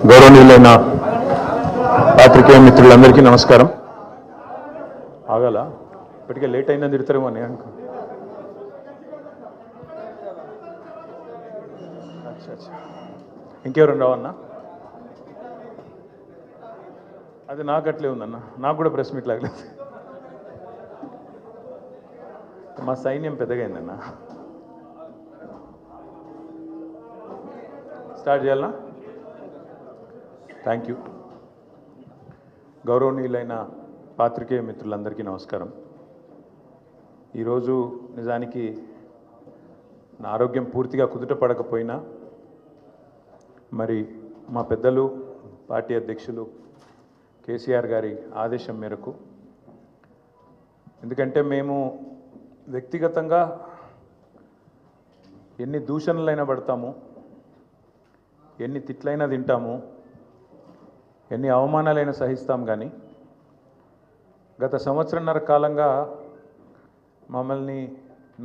గౌరవనీయులైన పాత్రికేయ మిత్రులందరికీ నమస్కారం. ఆగాల ఇప్పటికే లేట్ అయినా తిడతారేమో అని అనుకో. ఇంకెవరు రావన్నా? అది నాకు అట్లే ఉందన్న, నాకు కూడా ప్రెస్ మీట్ లాగలేదు. మా సైన్యం పెద్దగైందన్న. స్టార్ట్ చేయాలనా? Thank you. గౌరవనీయులైన పాత్రికేయ మిత్రులందరికీ నమస్కారం. ఈరోజు నిజానికి నా ఆరోగ్యం పూర్తిగా కుదుట పడకపోయినా మరి మా పెద్దలు పార్టీ అధ్యక్షులు కేసీఆర్ గారి ఆదేశం మేరకు, ఎందుకంటే మేము వ్యక్తిగతంగా ఎన్ని దూషణలైనా పడతాము, ఎన్ని తిట్లైనా తింటాము, ఎన్ని అవమానాలైనా సహిస్తాం. కానీ గత సంవత్సరంన్నర కాలంగా మమ్మల్ని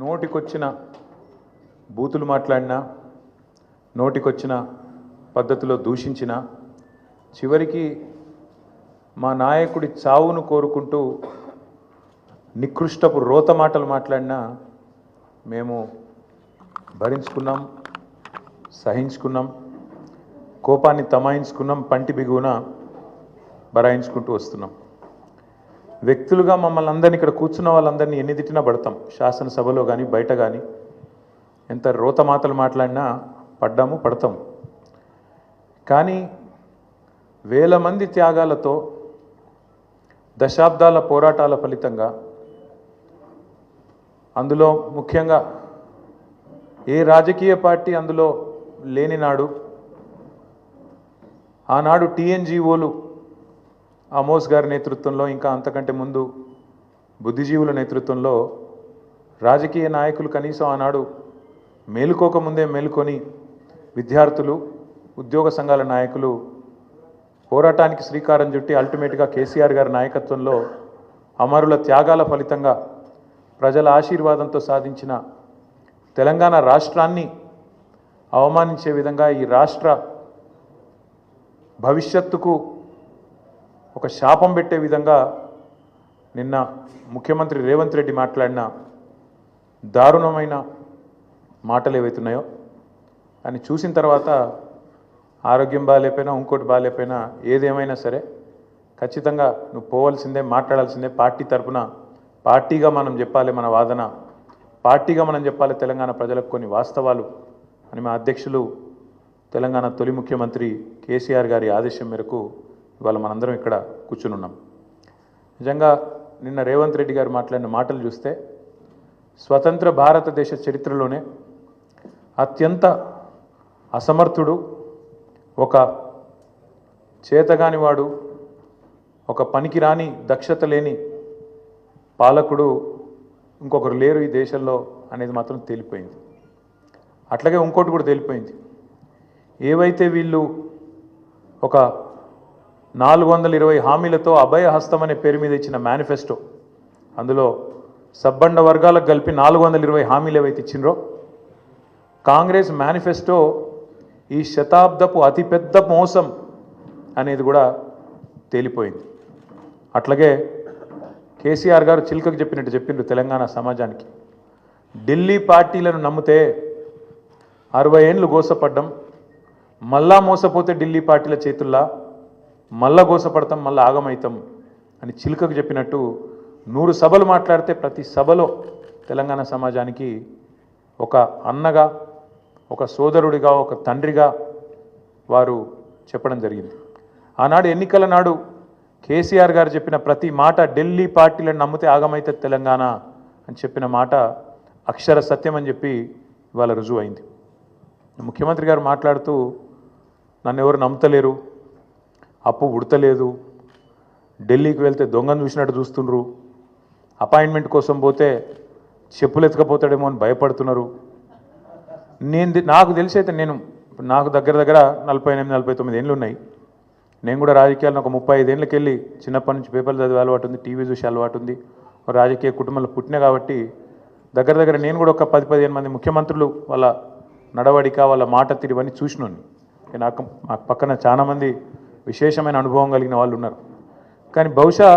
నోటికొచ్చిన బూతులు మాట్లాడినా, నోటికొచ్చిన పద్ధతిలో దూషించిన, చివరికి మా నాయకుడి చావును కోరుకుంటూ నికృష్టపు రోత మాటలు మాట్లాడినా మేము భరించుకున్నాం, సహించుకున్నాం, కోపాన్ని తమాయించుకున్నాం, పంటి బిగువున బరాయించుకుంటూ వస్తున్నాం. వ్యక్తులుగా మమ్మల్ని అందరినీ, ఇక్కడ కూర్చున్న వాళ్ళందరినీ ఎన్ని తిట్టినా పడతాం. శాసనసభలో కానీ బయట కానీ ఎంత రోత మాటలు మాట్లాడినా పడ్డాము, పడతాం. కానీ వేల మంది త్యాగాలతో, దశాబ్దాల పోరాటాల ఫలితంగా, అందులో ముఖ్యంగా ఏ రాజకీయ పార్టీ అందులో లేని నాడు, ఆనాడు టీఎన్జిఓలు ఆమోస్ గారి నేతృత్వంలో, ఇంకా అంతకంటే ముందు బుద్ధిజీవుల నేతృత్వంలో రాజకీయ నాయకులు కనీసం ఆనాడు మేలుకోకముందే మేలుకొని విద్యార్థులు, ఉద్యోగ సంఘాల నాయకులు పోరాటానికి శ్రీకారం చుట్టి అల్టిమేట్గా కేసీఆర్ గారి నాయకత్వంలో అమరుల త్యాగాల ఫలితంగా ప్రజల ఆశీర్వాదంతో సాధించిన తెలంగాణ రాష్ట్రాన్ని అవమానించే విధంగా, ఈ రాష్ట్ర భవిష్యత్తుకు ఒక శాపం పెట్టే విధంగా నిన్న ముఖ్యమంత్రి రేవంత్ రెడ్డి మాట్లాడిన దారుణమైన మాటలు ఏవైతున్నాయో అని చూసిన తర్వాత ఆరోగ్యం బాగాలేకపోయినా, ఇంకోటి బాగాలేకపోయినా, ఏదేమైనా సరే ఖచ్చితంగా నువ్వు పోవాల్సిందే, మాట్లాడాల్సిందే. పార్టీ తరఫున పార్టీగా మనం చెప్పాలి, మన వాదన పార్టీగా మనం చెప్పాలి తెలంగాణ ప్రజలకు కొన్ని వాస్తవాలు అని మా అధ్యక్షులు, తెలంగాణ తొలి ముఖ్యమంత్రి కేసీఆర్ గారి ఆదేశం మేరకు ఇవాళ మనందరం ఇక్కడ కూర్చుని ఉన్నాం. నిజంగా నిన్న రేవంత్ రెడ్డి గారు మాట్లాడిన మాటలు చూస్తే స్వతంత్ర భారతదేశ చరిత్రలోనే అత్యంత అసమర్థుడు, ఒక చేతగానివాడు, ఒక పనికిరాని దక్షత లేని పాలకుడు ఇంకొకరు లేరు ఈ దేశంలో అనేది మాత్రం తేలిపోయింది. అట్లాగే ఇంకోటి కూడా తేలిపోయింది. ఏవైతే వీళ్ళు ఒక 420 హామీలతో అభయ హస్తం అనే పేరు మీద ఇచ్చిన మేనిఫెస్టో, అందులో సబ్బండ వర్గాలకు కలిపి 420 హామీలు ఏవైతే ఇచ్చినరో, కాంగ్రెస్ మేనిఫెస్టో ఈ శతాబ్దపు అతిపెద్ద మోసం అనేది కూడా తేలిపోయింది. అట్లాగే కేసీఆర్ గారు చిలుకకు చెప్పినట్టు చెప్పిండ్రు తెలంగాణ సమాజానికి. ఢిల్లీ పార్టీలను నమ్మితే 60 ఏళ్ళు గోసపడ్డం, మళ్ళా మోసపోతే ఢిల్లీ పార్టీల చేతుల్లా మళ్ళా గోసపడతాం, మళ్ళీ ఆగమవుతాం అని చిలుకకు చెప్పినట్టు 100 సభలు మాట్లాడితే ప్రతి సభలో తెలంగాణ సమాజానికి ఒక అన్నగా, ఒక సోదరుడిగా, ఒక తండ్రిగా వారు చెప్పడం జరిగింది. ఆనాడు ఎన్నికల నాడు కేసీఆర్ గారు చెప్పిన ప్రతి మాట, ఢిల్లీ పార్టీలను నమ్మితే ఆగమైతే తెలంగాణ అని చెప్పిన మాట అక్షర సత్యం అని చెప్పి ఇవాళ రుజువు అయింది. ముఖ్యమంత్రి గారు మాట్లాడుతూ నన్ను ఎవరు నమ్ముతలేరు, అప్పు ఉడతలేదు, ఢిల్లీకి వెళ్తే దొంగను చూసినట్టు చూస్తుండ్రు, అపాయింట్మెంట్ కోసం పోతే చెప్పులు ఎత్తుకపోతాడేమో అని భయపడుతున్నారు. నాకు తెలిసి అయితే నాకు దగ్గర 48-49 ఏళ్ళు ఉన్నాయి. నేను కూడా రాజకీయాలను ఒక 35 ఏళ్ళకి వెళ్ళి చిన్నప్పటి నుంచి పేపర్లు చదివే అలవాటు ఉంది, టీవీ చూసే అలవాటు ఉంది, రాజకీయ కుటుంబంలో పుట్టినా కాబట్టి దగ్గర దగ్గర నేను కూడా ఒక 10-15 మంది ముఖ్యమంత్రులు వాళ్ళ నడవడిక వాళ్ళ మాట తీరువని చూసినాను. నాకు పక్కన చాలామంది విశేషమైన అనుభవం కలిగిన వాళ్ళు ఉన్నారు. కానీ బహుశా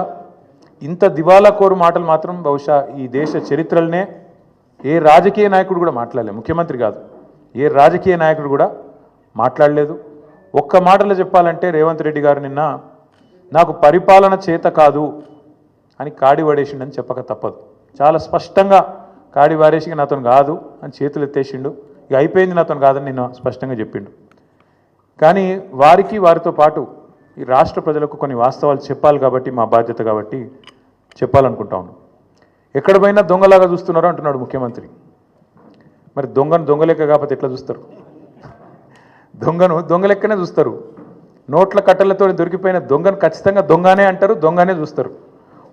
ఇంత దివాలా కోరు మాటలు మాత్రం బహుశా ఈ దేశ చరిత్రలనే ఏ రాజకీయ నాయకుడు కూడా మాట్లాడలేదు. ముఖ్యమంత్రి కాదు, ఏ రాజకీయ నాయకుడు కూడా మాట్లాడలేదు. ఒక్క మాటలో చెప్పాలంటే రేవంత్ రెడ్డి గారు నిన్న నాకు పరిపాలన చేత కాదు అని కాడి పడేసిండని చెప్పక తప్పదు. చాలా స్పష్టంగా కాడి వారేసి నాతో కాదు అని చేతులు ఎత్తేసిండు. ఇక అయిపోయింది, నాతో కాదని నిన్న స్పష్టంగా చెప్పిండు. కానీ వారితో పాటు ఈ రాష్ట్ర ప్రజలకు కొన్ని వాస్తవాలు చెప్పాలి కాబట్టి మా బాధ్యత కాబట్టి చెప్పాలనుకుంటా ఉన్నాం. ఎక్కడ పోయినా దొంగలాగా చూస్తున్నారో అంటున్నాడు ముఖ్యమంత్రి. మరి దొంగలెక్క కాకపోతే ఎట్లా చూస్తారు? దొంగలెక్కనే చూస్తారు. నోట్ల కట్టలతో దొరికిపోయిన దొంగను ఖచ్చితంగా దొంగనే అంటారు, దొంగనే చూస్తారు.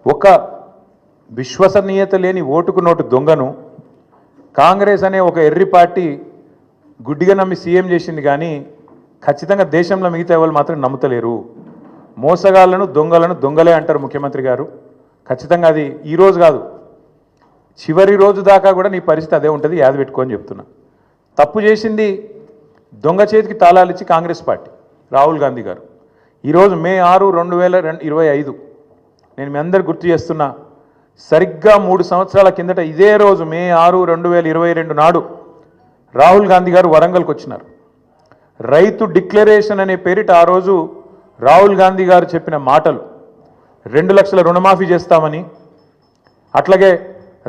ఒక విశ్వసనీయత లేని ఓటుకు నోటు దొంగను కాంగ్రెస్ అనే ఒక ఎర్రి పార్టీ గుడ్డిగా నమ్మి సీఎం చేసింది. కానీ ఖచ్చితంగా దేశంలో మిగతా వాళ్ళు మాత్రం నమ్ముతలేరు. మోసగాళ్లను దొంగలను దొంగలే అంటారు ముఖ్యమంత్రి గారు. ఖచ్చితంగా అది ఈరోజు కాదు, చివరి రోజు దాకా కూడా నీ పరిస్థితి అదే ఉంటుంది, యాద పెట్టుకొని చెప్తున్నా. తప్పు చేసింది దొంగ చేతికి తాళాలు ఇచ్చి కాంగ్రెస్ పార్టీ రాహుల్ గాంధీ గారు. ఈరోజు మే 6, 2025 నేను మీ అందరు గుర్తు చేస్తున్నా. సరిగ్గా 3 సంవత్సరాల కిందట ఇదే రోజు మే 6, 2022 నాడు రాహుల్ గాంధీ గారు వరంగల్కి వచ్చినారు. రైతు డిక్లరేషన్ అనే పేరిట ఆ రోజు రాహుల్ గాంధీ గారు చెప్పిన మాటలు 2 లక్షల రుణమాఫీ చేస్తామని, అట్లాగే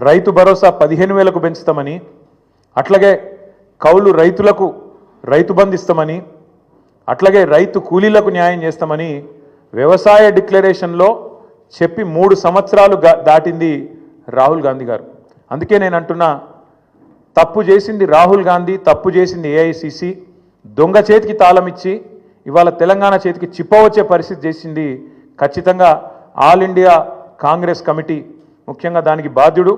రైతు భరోసా 15,000కు పెంచుతామని, అట్లాగే కౌలు రైతులకు రైతు బంధు ఇస్తామని, అట్లాగే రైతు కూలీలకు న్యాయం చేస్తామని వ్యవసాయ డిక్లరేషన్లో చెప్పి 3 సంవత్సరాలు దాటింది రాహుల్ గాంధీ గారు. అందుకే నేను అంటున్నా, తప్పు చేసింది రాహుల్ గాంధీ, తప్పు చేసింది ఏఐసిసి. దొంగ చేతికి తాళం ఇచ్చి ఇవాళ తెలంగాణ చేతికి చిప్పవచ్చే పరిస్థితి చేసింది ఖచ్చితంగా ఆల్ ఇండియా కాంగ్రెస్ కమిటీ, ముఖ్యంగా దానికి బాధ్యుడు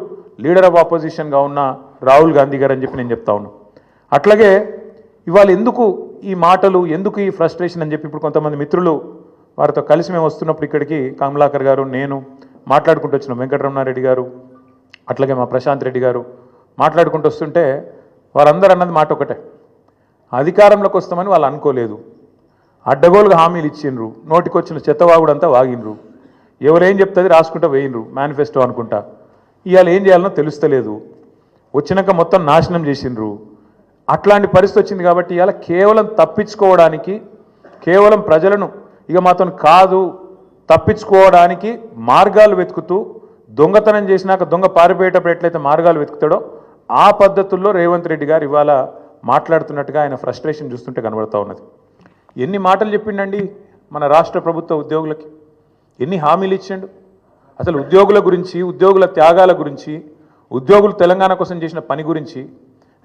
లీడర్ ఆఫ్ ఆపోజిషన్గా ఉన్న రాహుల్ గాంధీ గారు అని చెప్పి నేను చెప్తా ఉన్నాను. అట్లాగే ఇవాళ ఎందుకు ఈ మాటలు, ఎందుకు ఈ ఫ్రస్ట్రేషన్ అని చెప్పి ఇప్పుడు కొంతమంది మిత్రులు వారితో కలిసి మేము వస్తున్నప్పుడు ఇక్కడికి కమలాకర్ గారు నేను మాట్లాడుకుంటూ వచ్చినాం. వెంకటరమణారెడ్డి గారు అట్లాగే మా ప్రశాంత్ రెడ్డి గారు మాట్లాడుకుంటూ వస్తుంటే వారందరూ అన్నది మాట ఒకటే, అధికారంలోకి వస్తామని వాళ్ళు అనుకోలేదు, అడ్డగోలుగా హామీలు ఇచ్చిండ్రు, నోటికొచ్చిన చెత్తవాగుడంతా వాగినరు, ఎవరేం చెప్తుంది రాసుకుంటా వేయినరు మేనిఫెస్టో అనుకుంటా. ఇవాళ ఏం చేయాలనో తెలుస్తలేదు, వచ్చినాక మొత్తం నాశనం చేసిండ్రు. అట్లాంటి పరిస్థితి వచ్చింది కాబట్టి ఇవాళ కేవలం తప్పించుకోవడానికి, కేవలం ప్రజలను ఇక మాతో కాదు తప్పించుకోవడానికి మార్గాలు వెతుకుతూ, దొంగతనం చేసినాక దొంగ పారిపోయేటప్పుడు ఎట్లయితే మార్గాలు వెతుకుతాడో ఆ పద్ధతుల్లో రేవంత్ రెడ్డి గారు ఇవాళ మాట్లాడుతున్నట్టుగా ఆయన ఫ్రస్ట్రేషన్ చూస్తుంటే కనబడతా ఉన్నది. ఎన్ని మాటలు చెప్పిండండి మన రాష్ట్ర ప్రభుత్వ ఉద్యోగులకి, ఎన్ని హామీలు ఇచ్చిండు. అసలు ఉద్యోగుల గురించి, ఉద్యోగుల త్యాగాల గురించి, ఉద్యోగులు తెలంగాణ కోసం చేసిన పని గురించి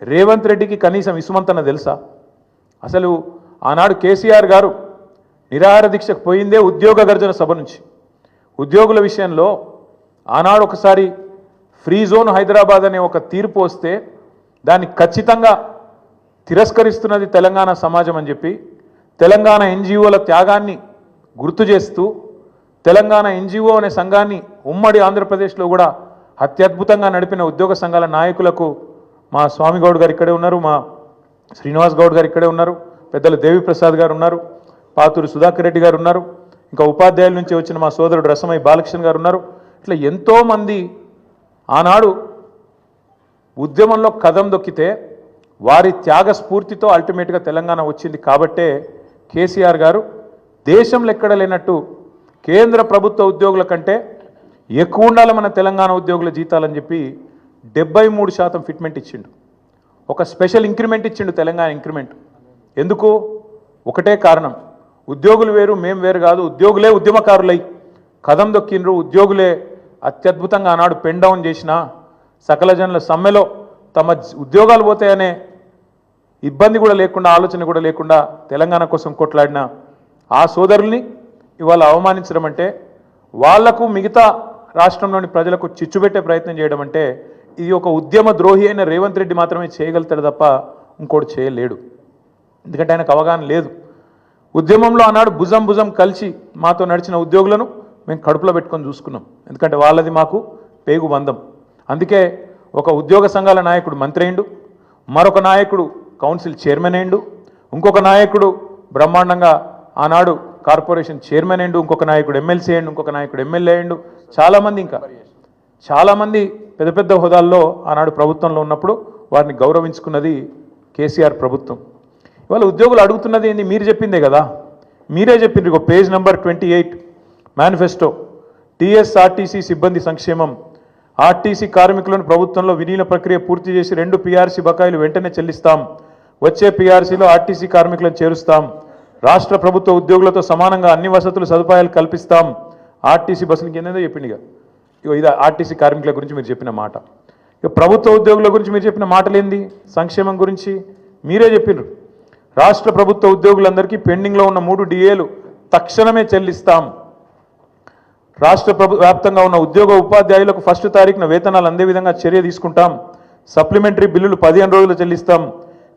రేవంత్ రెడ్డికి కనీసం ఇసుమంతన తెలుసా? అసలు ఆనాడు కేసీఆర్ గారు నిరాహార దీక్షకు పోయిందే ఉద్యోగ గర్జన సభ నుంచి. ఉద్యోగుల విషయంలో ఆనాడు ఒకసారి ఫ్రీ జోన్ హైదరాబాద్ అనే ఒక తీర్పు వస్తే దాన్ని ఖచ్చితంగా తిరస్కరిస్తున్నది తెలంగాణ సమాజం అని చెప్పి తెలంగాణ ఎన్జిఓల త్యాగాన్ని గుర్తు చేస్తూ తెలంగాణ ఎన్జిఓ అనే సంఘాన్ని ఉమ్మడి ఆంధ్రప్రదేశ్లో కూడా అత్యద్భుతంగా నడిపిన ఉద్యోగ సంఘాల నాయకులకు మా స్వామి గౌడ్ గారు ఇక్కడే ఉన్నారు, మా శ్రీనివాస్ గౌడ్ గారు ఇక్కడే ఉన్నారు, పెద్దలు దేవిప్రసాద్ గారు ఉన్నారు, పాతూరి సుధాకర్ రెడ్డి గారు ఉన్నారు, ఇంకా ఉపాధ్యాయుల నుంచి వచ్చిన మా సోదరుడు రసమయ్య బాలకృష్ణ గారు ఉన్నారు. ఇట్లా ఎంతోమంది ఆనాడు ఉద్యమంలో కదం దొక్కితే వారి త్యాగ స్ఫూర్తితో అల్టిమేట్గా తెలంగాణ వచ్చింది. కాబట్టే కేసీఆర్ గారు దేశంలో ఎక్కడ లేనట్టు కేంద్ర ప్రభుత్వ ఉద్యోగుల కంటే ఎక్కువ ఉండాలి మన తెలంగాణ ఉద్యోగుల జీతాలని చెప్పి 73% ఫిట్మెంట్ ఇచ్చిండు. ఒక స్పెషల్ ఇంక్రిమెంట్ ఇచ్చిండు, తెలంగాణ ఇంక్రిమెంట్. ఎందుకు? ఒకటే కారణం, ఉద్యోగులు వేరు మేము వేరు కాదు, ఉద్యోగులే ఉద్యమకారులై కదం దొక్కిండ్రు, ఉద్యోగులే అత్యద్భుతంగా ఆనాడు పెన్ డౌన్ చేసిన సకల జనుల సమ్మెలో తమ ఉద్యోగాలు పోతాయనే ఇబ్బంది కూడా లేకుండా, ఆలోచన కూడా లేకుండా తెలంగాణ కోసం కొట్లాడిన ఆ సోదరుల్ని ఇవాళ అవమానించడం అంటే, వాళ్లకు మిగతా రాష్ట్రంలోని ప్రజలకు చిచ్చుపెట్టే ప్రయత్నం చేయడం అంటే, ఇది ఒక ఉద్యమ ద్రోహి అయిన రేవంత్ రెడ్డి మాత్రమే చేయగలుగుతాడు తప్ప ఇంకోటి చేయలేడు. ఎందుకంటే ఆయనకు అవగాహన లేదు. ఉద్యమంలో ఆనాడు భుజం భుజం కలిసి మాతో నడిచిన ఉద్యోగులను మేము కడుపులో పెట్టుకొని చూసుకున్నాం. ఎందుకంటే వాళ్ళది మాకు పేగు బంధం. అందుకే ఒక ఉద్యోగ సంఘాల నాయకుడు మంత్రి అయిండు, మరొక నాయకుడు కౌన్సిల్ చైర్మన్ అయిండు, ఇంకొక నాయకుడు బ్రహ్మాండంగా ఆనాడు కార్పొరేషన్ చైర్మన్ అయిండు, ఇంకొక నాయకుడు ఎమ్మెల్సీ అయిండు, ఇంకొక నాయకుడు ఎమ్మెల్యే అయిండు. చాలామంది ఇంకా చాలామంది పెద్ద పెద్ద హోదాల్లో ఆనాడు ప్రభుత్వంలో ఉన్నప్పుడు వారిని గౌరవించుకున్నది కేసీఆర్ ప్రభుత్వం. ఇవాళ ఉద్యోగులు అడుగుతున్నది ఏంది? మీరు చెప్పిందే కదా, మీరే చెప్పిండ్రు. ఇక పేజ్ నెంబర్ 28 మేనిఫెస్టో, టీఎస్ఆర్టీసీ సిబ్బంది సంక్షేమం. ఆర్టీసీ కార్మికులను ప్రభుత్వంలో విలీన ప్రక్రియ పూర్తి చేసి 2 పీఆర్సీ బకాయిలు వెంటనే చెల్లిస్తాం. వచ్చే పీఆర్సీలో ఆర్టీసీ కార్మికులను చేరుస్తాం. రాష్ట్ర ప్రభుత్వ ఉద్యోగులతో సమానంగా అన్ని వసతులు సదుపాయాలు కల్పిస్తాం. ఆర్టీసీ బస్సులకి ఏందో చెప్పింది. ఇక ఇది ఆర్టీసీ కార్మికుల గురించి మీరు చెప్పిన మాట. ఇక ప్రభుత్వ ఉద్యోగుల గురించి మీరు చెప్పిన మాటలేంది? సంక్షేమం గురించి మీరే చెప్పిండ్రు. రాష్ట్ర ప్రభుత్వ ఉద్యోగులందరికీ పెండింగ్లో ఉన్న 3 డిఏలు తక్షణమే చెల్లిస్తాం. రాష్ట్ర వ్యాప్తంగా ఉన్న ఉద్యోగ ఉపాధ్యాయులకు 1వ తారీఖున వేతనాలు అందే విధంగా చర్య తీసుకుంటాం. సప్లిమెంటరీ బిల్లులు 15 రోజులు చెల్లిస్తాం.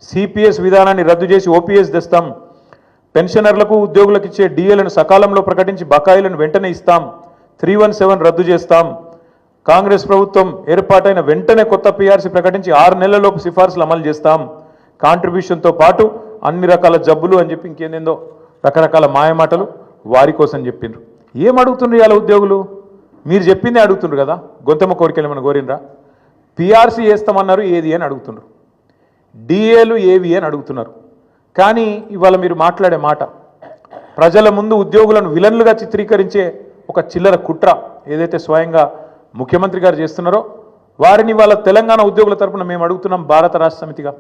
సిపిఎస్ విధానాన్ని రద్దు చేసి ఓపీఎస్ తెస్తాం. పెన్షనర్లకు ఉద్యోగులకు ఇచ్చే డిఏలను సకాలంలో ప్రకటించి బకాయిలను వెంటనే ఇస్తాం. 317 రద్దు చేస్తాం. కాంగ్రెస్ ప్రభుత్వం ఏర్పాటైన వెంటనే కొత్త పీఆర్సీ ప్రకటించి 6 నెలలలోపు సిఫార్సులు అమలు చేస్తాం. కాంట్రిబ్యూషన్తో పాటు అన్ని రకాల జబ్బులు అని చెప్పి ఇంకేందేందో రకరకాల మాయమాటలు వారి కోసం చెప్పిండ్రు. ఏం అడుగుతుండ్రు ఇవాళ ఉద్యోగులు? మీరు చెప్పిందే అడుగుతుండ్రు కదా. గొంతెమ్మ కోరికలు ఏమైనా కోరినరా? పీఆర్సీ వేస్తామన్నారు, ఏది అని అడుగుతుండ్రు. డిఏలు ఏవి అని అడుగుతున్నారు. కానీ ఇవాళ మీరు మాట్లాడే మాట ప్రజల ముందు ఉద్యోగులను విలన్లుగా చిత్రీకరించే ఒక చిల్లర కుట్ర ఏదైతే స్వయంగా ముఖ్యమంత్రి గారు చేస్తున్నారో వారిని వాళ్ళ తెలంగాణ ఉద్యోగుల తరపున మేము అడుగుతున్నాం. భారత రాష్ట్ర సమితిగా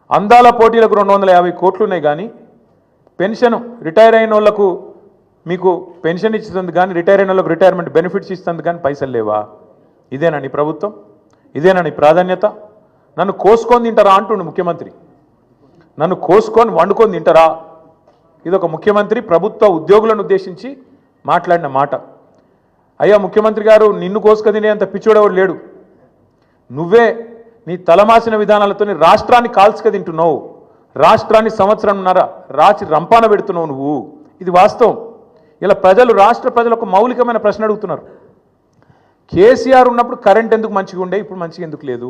అందాల పోటీలకు 250 కోట్లు ఉన్నాయి, కానీ పెన్షన్ రిటైర్ అయిన వాళ్ళకు మీకు పెన్షన్ ఇస్తుంది, కానీ రిటైర్ అయిన వాళ్ళకు రిటైర్మెంట్ బెనిఫిట్స్ ఇస్తుంది, కానీ పైసలు లేవా? ఇదేనా నీ ప్రభుత్వం? ఇదేనా నీ ప్రాధాన్యత? నన్ను కోసుకొని తింటారా అంటుండు ముఖ్యమంత్రి. నన్ను కోసుకొని వండుకొని తింటారా? ఇదొక ముఖ్యమంత్రి ప్రభుత్వ ఉద్యోగులను ఉద్దేశించి మాట్లాడిన మాట. అయ్యా ముఖ్యమంత్రి గారు, నిన్ను కోసుక తినేంత పిచ్చోడెవడు లేడు. నువ్వే నీ తలమాసిన విధానాలతో రాష్ట్రాన్ని కాల్చుక తింటున్నావు. రాష్ట్రాన్ని సంవత్సరంన్నర రాచి రంపాన పెడుతున్నావు నువ్వు. ఇది వాస్తవం. ఇలా ప్రజలు, రాష్ట్ర ప్రజలు ఒక మౌలికమైన ప్రశ్న అడుగుతున్నారు. కేసీఆర్ ఉన్నప్పుడు కరెంట్ ఎందుకు మంచిగా ఉండే, ఇప్పుడు మంచిగా ఎందుకు లేదు?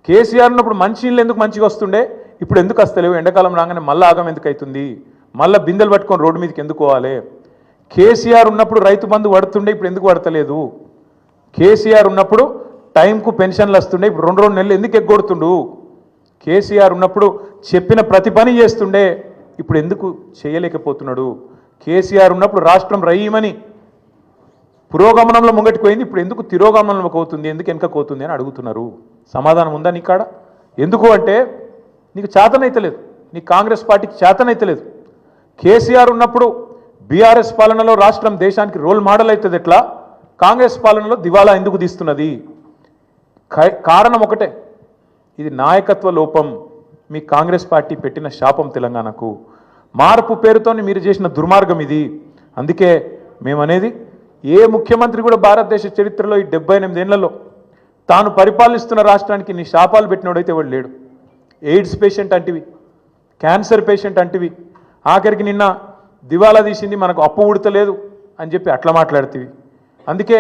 కేసీఆర్ ఉన్నప్పుడు మంచినీళ్ళు ఎందుకు మంచిగా వస్తుండే, ఇప్పుడు ఎందుకు వస్తలేవు? ఎండాకాలం రాగానే మళ్ళీ ఆగం ఎందుకు అవుతుంది? మళ్ళీ బిందెలు పట్టుకొని రోడ్డు మీదకి ఎందుకు పోవాలి? కేసీఆర్ ఉన్నప్పుడు రైతు బంధు పడుతుండే, ఇప్పుడు ఎందుకు పడతలేదు? కేసీఆర్ ఉన్నప్పుడు టైంకు పెన్షన్లు వస్తుండే, ఇప్పుడు 2 నెలలు ఎందుకు ఎగ్గొడుతుండు? కేసీఆర్ ఉన్నప్పుడు చెప్పిన ప్రతి పని చేస్తుండే, ఇప్పుడు ఎందుకు చేయలేకపోతున్నాడు? కేసీఆర్ ఉన్నప్పుడు రాష్ట్రం రయ్యమని పురోగమనంలో ముంగటిపోయింది, ఇప్పుడు ఎందుకు తిరోగమనంలోకి అవుతుంది, ఎందుకు వెనకపోతుంది అని అడుగుతున్నారు. సమాధానం ఉందా నీ కాడ? ఎందుకు అంటే నీకు చేతనైతలేదు, నీ కాంగ్రెస్ పార్టీకి చేతనైతలేదు. కేసీఆర్ ఉన్నప్పుడు బీఆర్ఎస్ పాలనలో రాష్ట్రం దేశానికి రోల్ మోడల్ అవుతుంది, ఎట్లా కాంగ్రెస్ పాలనలో దివాలా ఎందుకు తీస్తున్నది? కారణం ఒకటే, ఇది నాయకత్వ లోపం. మీ కాంగ్రెస్ పార్టీ పెట్టిన శాపం తెలంగాణకు. మార్పు పేరుతో మీరు చేసిన దుర్మార్గం ఇది. అందుకే మేమనేది, ఏ ముఖ్యమంత్రి కూడా భారతదేశ చరిత్రలో ఈ 78 ఏళ్లలో తాను పరిపాలిస్తున్న రాష్ట్రానికి నీ శాపాలు పెట్టినోడైతే వాడు లేడు. ఎయిడ్స్ పేషెంట్ అంటివి, క్యాన్సర్ పేషెంట్ అంటివి, ఆఖరికి నిన్న దివాలా తీసింది మనకు అప్పు ఉడతలేదు అని చెప్పి అట్లా మాట్లాడుతీవి. అందుకే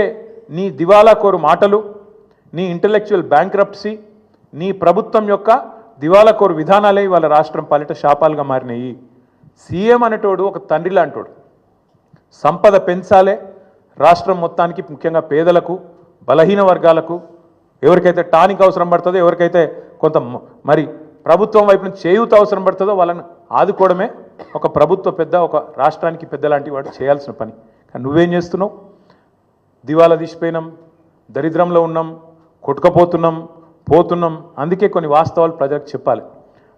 నీ దివాలా కోరు మాటలు, నీ ఇంటలెక్చువల్ బ్యాంక్రప్సీ, నీ ప్రభుత్వం యొక్క దివాలా కోరు విధానాలే వాళ్ళ రాష్ట్రం పాలిట శాపాలుగా మారినాయి. సీఎం అనేటోడు ఒక తండ్రి లాంటోడు. సంపద పెంచాలే రాష్ట్రం మొత్తానికి, ముఖ్యంగా పేదలకు, బలహీన వర్గాలకు, ఎవరికైతే టానిక్ అవసరం పడుతుందో, ఎవరికైతే కొంత మరి ప్రభుత్వం వైపు నుంచి చేయూత అవసరం పడుతుందో వాళ్ళని ఆదుకోవడమే ఒక ప్రభుత్వ పెద్ద, ఒక రాష్ట్రానికి పెద్ద లాంటి వాడు చేయాల్సిన పని. కానీ నువ్వేం చేస్తున్నావు? దివాలా తీసిపోయినాం, దరిద్రంలో ఉన్నాం, కొట్టుకపోతున్నాం, పోతున్నాం. అందుకే కొన్ని వాస్తవాలు ప్రజలకు చెప్పాలి.